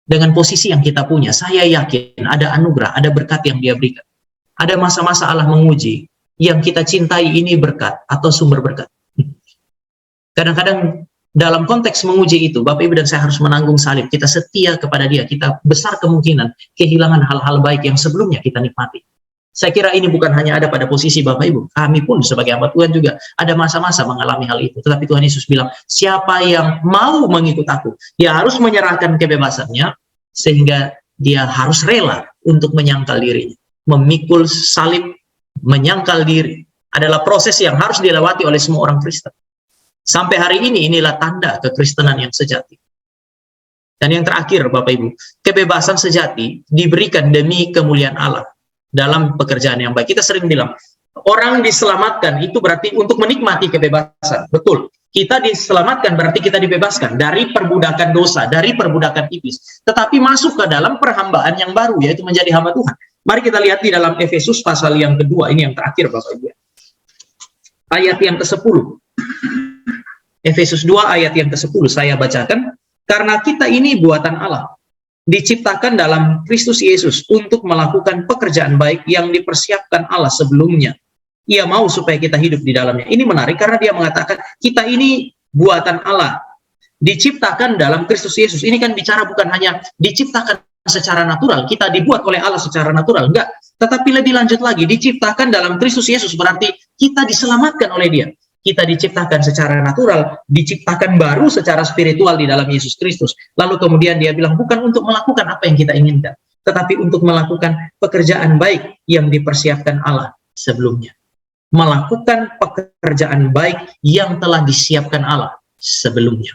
Dengan posisi yang kita punya, saya yakin ada anugerah, ada berkat yang dia berikan. Ada masa-masa Allah menguji, yang kita cintai ini berkat atau sumber berkat. Kadang-kadang dalam konteks menguji itu, Bapak Ibu dan saya harus menanggung salib. Kita setia kepada dia, kita besar kemungkinan kehilangan hal-hal baik yang sebelumnya kita nikmati. Saya kira ini bukan hanya ada pada posisi Bapak Ibu, kami pun sebagai hamba Tuhan juga ada masa-masa mengalami hal itu. Tetapi Tuhan Yesus bilang, siapa yang mau mengikut aku, dia harus menyerahkan kebebasannya, sehingga dia harus rela untuk menyangkal dirinya. Memikul salib, menyangkal diri, adalah proses yang harus dilewati oleh semua orang Kristen. Sampai hari ini, inilah tanda kekristenan yang sejati. Dan yang terakhir Bapak Ibu, kebebasan sejati diberikan demi kemuliaan Allah. Dalam pekerjaan yang baik. Kita sering bilang, orang diselamatkan itu berarti untuk menikmati kebebasan. Betul. Kita diselamatkan berarti kita dibebaskan dari perbudakan dosa, dari perbudakan iblis. Tetapi masuk ke dalam perhambaan yang baru, yaitu menjadi hamba Tuhan. Mari kita lihat di dalam Efesus pasal yang kedua, ini yang terakhir Bapak Ibu. Ayat yang ke-10. Efesus 2 ayat yang ke-10 saya bacakan. Karena kita ini buatan Allah, diciptakan dalam Kristus Yesus untuk melakukan pekerjaan baik yang dipersiapkan Allah sebelumnya. Ia mau supaya kita hidup di dalamnya. Ini menarik karena dia mengatakan kita ini buatan Allah, diciptakan dalam Kristus Yesus. Ini kan bicara bukan hanya diciptakan secara natural, kita dibuat oleh Allah secara natural, enggak. Tetapi lebih lanjut lagi, diciptakan dalam Kristus Yesus berarti kita diselamatkan oleh dia. Kita diciptakan secara natural, diciptakan baru secara spiritual di dalam Yesus Kristus. Lalu kemudian dia bilang bukan untuk melakukan apa yang kita inginkan, tetapi untuk melakukan pekerjaan baik yang dipersiapkan Allah sebelumnya. Melakukan pekerjaan baik yang telah disiapkan Allah sebelumnya.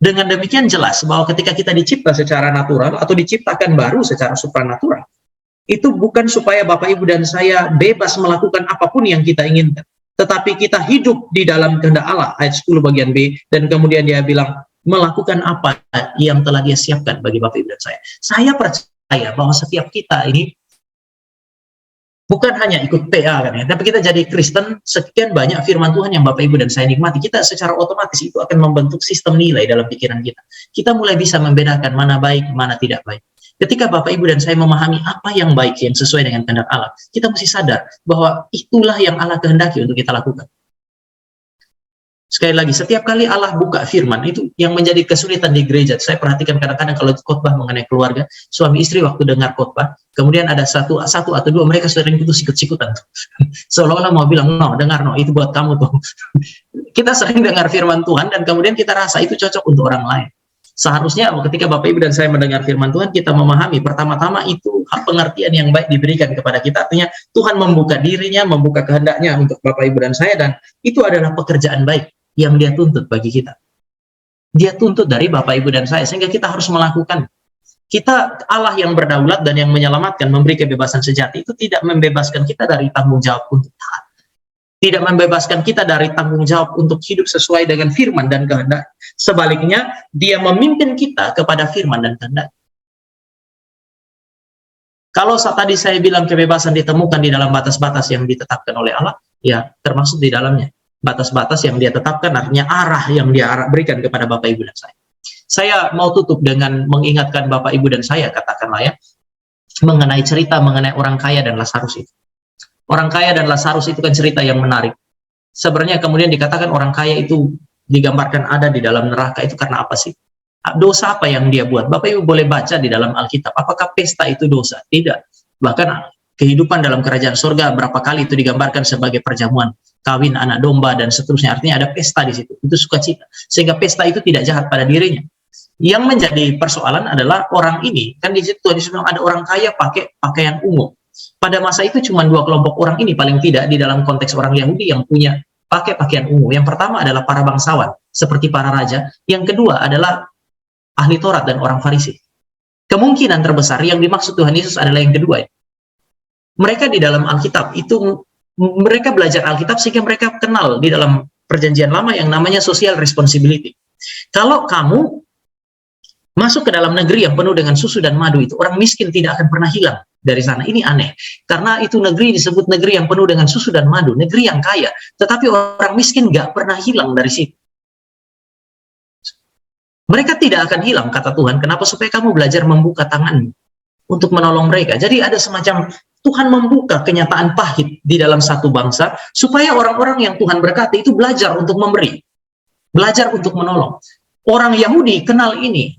Dengan demikian jelas bahwa ketika kita dicipta secara natural atau diciptakan baru secara supranatural, itu bukan supaya Bapak Ibu dan saya bebas melakukan apapun yang kita inginkan. Tetapi kita hidup di dalam kehendak Allah, ayat 10 bagian B, dan kemudian dia bilang, melakukan apa yang telah dia siapkan bagi Bapak Ibu dan saya. Saya percaya bahwa setiap kita ini, bukan hanya ikut PA, kan ya, tapi kita jadi Kristen, sekian banyak firman Tuhan yang Bapak Ibu dan saya nikmati, kita secara otomatis itu akan membentuk sistem nilai dalam pikiran kita. Kita mulai bisa membedakan mana baik, mana tidak baik. Ketika Bapak Ibu dan saya memahami apa yang baik, yang sesuai dengan kehendak Allah, kita mesti sadar bahwa itulah yang Allah kehendaki untuk kita lakukan. Sekali lagi, setiap kali Allah buka firman, itu yang menjadi kesulitan di gereja. Saya perhatikan kadang-kadang kalau khotbah mengenai keluarga, suami istri waktu dengar khotbah, kemudian ada satu atau dua, mereka sering itu sikut-sikutan. Seolah-olah mau bilang, no, dengar, no, itu buat kamu tuh. Kita sering dengar firman Tuhan, dan kemudian kita rasa itu cocok untuk orang lain. Seharusnya ketika Bapak Ibu dan saya mendengar firman Tuhan, kita memahami pertama-tama itu pengertian yang baik diberikan kepada kita. Artinya Tuhan membuka dirinya, membuka kehendaknya untuk Bapak Ibu dan saya, dan itu adalah pekerjaan baik yang dia tuntut bagi kita. Dia tuntut dari Bapak Ibu dan saya, sehingga kita harus melakukan. Kita Allah yang berdaulat dan yang menyelamatkan, memberi kebebasan sejati, itu tidak membebaskan kita dari tanggung jawab untuk taat. Tidak membebaskan kita dari tanggung jawab untuk hidup sesuai dengan firman dan kehendak. Sebaliknya, dia memimpin kita kepada firman dan kehendak. Kalau tadi saya bilang kebebasan ditemukan di dalam batas-batas yang ditetapkan oleh Allah, ya termasuk di dalamnya. Batas-batas yang dia tetapkan artinya arah yang dia berikan kepada Bapak Ibu dan saya. Saya mau tutup dengan mengingatkan Bapak Ibu dan saya, katakanlah ya, mengenai cerita mengenai orang kaya dan Lazarus itu. Orang kaya dan Lazarus itu kan cerita yang menarik. Sebenarnya kemudian dikatakan orang kaya itu digambarkan ada di dalam neraka, itu karena apa sih? Dosa apa yang dia buat? Bapak Ibu boleh baca di dalam Alkitab. Apakah pesta itu dosa? Tidak. Bahkan kehidupan dalam kerajaan surga berapa kali itu digambarkan sebagai perjamuan, kawin anak domba dan seterusnya. Artinya ada pesta di situ. Itu sukacita. Sehingga pesta itu tidak jahat pada dirinya. Yang menjadi persoalan adalah orang ini. Kan di situ ada orang kaya pakai pakaian ungu. Pada masa itu cuma dua kelompok orang ini paling tidak di dalam konteks orang Yahudi yang punya pakai pakaian ungu. Yang pertama adalah para bangsawan, seperti para raja. Yang kedua adalah ahli Taurat dan orang Farisi. Kemungkinan terbesar yang dimaksud Tuhan Yesus adalah yang kedua. Mereka di dalam Alkitab itu, mereka belajar Alkitab sehingga mereka kenal di dalam perjanjian lama yang namanya social responsibility. Kalau kamu masuk ke dalam negeri yang penuh dengan susu dan madu itu, orang miskin tidak akan pernah hilang dari sana. Ini aneh, karena itu negeri disebut negeri yang penuh dengan susu dan madu, negeri yang kaya, tetapi orang miskin nggak pernah hilang dari situ. Mereka tidak akan hilang, kata Tuhan. Kenapa? Supaya kamu belajar membuka tanganmu untuk menolong mereka. Jadi ada semacam Tuhan membuka kenyataan pahit di dalam satu bangsa, supaya orang-orang yang Tuhan berkati itu belajar untuk memberi, belajar untuk menolong. Orang Yahudi kenal ini.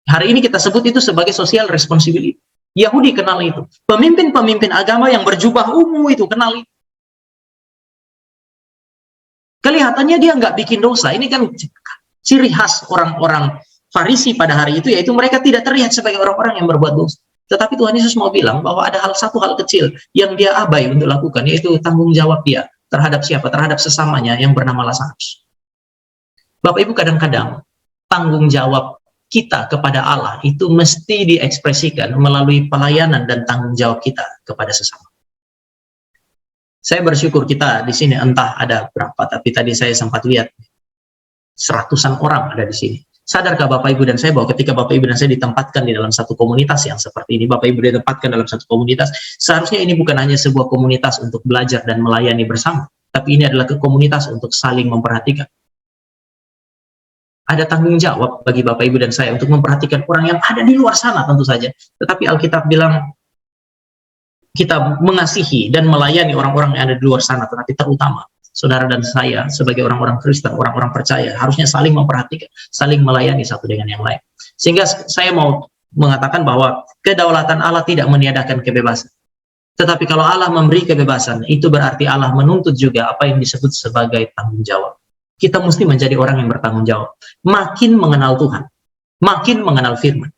Hari ini kita sebut itu sebagai social responsibility. Yahudi kenal itu. Pemimpin-pemimpin agama yang berjubah ungu itu kenal itu. Kelihatannya dia nggak bikin dosa. Ini kan ciri khas orang-orang Farisi pada hari itu, yaitu mereka tidak terlihat sebagai orang-orang yang berbuat dosa. Tetapi Tuhan Yesus mau bilang bahwa ada satu hal kecil yang dia abai untuk lakukan, yaitu tanggung jawab dia terhadap siapa? Terhadap sesamanya yang bernama Lazarus. Bapak Ibu, kadang-kadang tanggung jawab kita kepada Allah itu mesti diekspresikan melalui pelayanan dan tanggung jawab kita kepada sesama. Saya bersyukur kita di sini, entah ada berapa, tapi tadi saya sempat lihat seratusan orang ada di sini. Sadarkah Bapak Ibu dan saya bahwa ketika Bapak Ibu dan saya ditempatkan di dalam satu komunitas yang seperti ini, Bapak Ibu ditempatkan dalam satu komunitas, seharusnya ini bukan hanya sebuah komunitas untuk belajar dan melayani bersama, tapi ini adalah komunitas untuk saling memperhatikan. Ada tanggung jawab bagi Bapak Ibu dan saya untuk memperhatikan orang yang ada di luar sana tentu saja. Tetapi Alkitab bilang kita mengasihi dan melayani orang-orang yang ada di luar sana, tetapi terutama saudara dan saya sebagai orang-orang Kristen, orang-orang percaya, harusnya saling memperhatikan, saling melayani satu dengan yang lain. Sehingga saya mau mengatakan bahwa kedaulatan Allah tidak meniadakan kebebasan. Tetapi kalau Allah memberi kebebasan, itu berarti Allah menuntut juga apa yang disebut sebagai tanggung jawab. Kita mesti menjadi orang yang bertanggung jawab. Makin mengenal Tuhan, makin mengenal firman,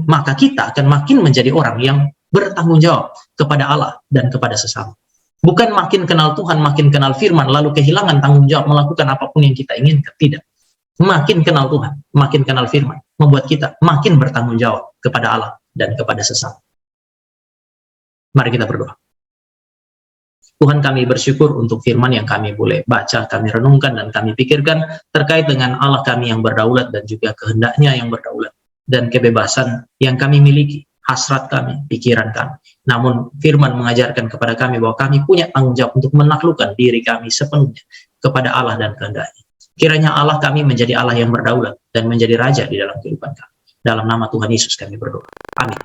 maka kita akan makin menjadi orang yang bertanggung jawab kepada Allah dan kepada sesama. Bukan makin kenal Tuhan, makin kenal firman, lalu kehilangan tanggung jawab melakukan apapun yang kita inginkan. Tidak. Makin kenal Tuhan, makin kenal firman, membuat kita makin bertanggung jawab kepada Allah dan kepada sesama. Mari kita berdoa. Tuhan, kami bersyukur untuk firman yang kami boleh baca, kami renungkan, dan kami pikirkan terkait dengan Allah kami yang berdaulat dan juga kehendaknya yang berdaulat dan kebebasan yang kami miliki, hasrat kami, pikiran kami. Namun firman mengajarkan kepada kami bahwa kami punya tanggung jawab untuk menaklukkan diri kami sepenuhnya kepada Allah dan kehendaknya. Kiranya Allah kami menjadi Allah yang berdaulat dan menjadi raja di dalam kehidupan kami. Dalam nama Tuhan Yesus kami berdoa. Amin.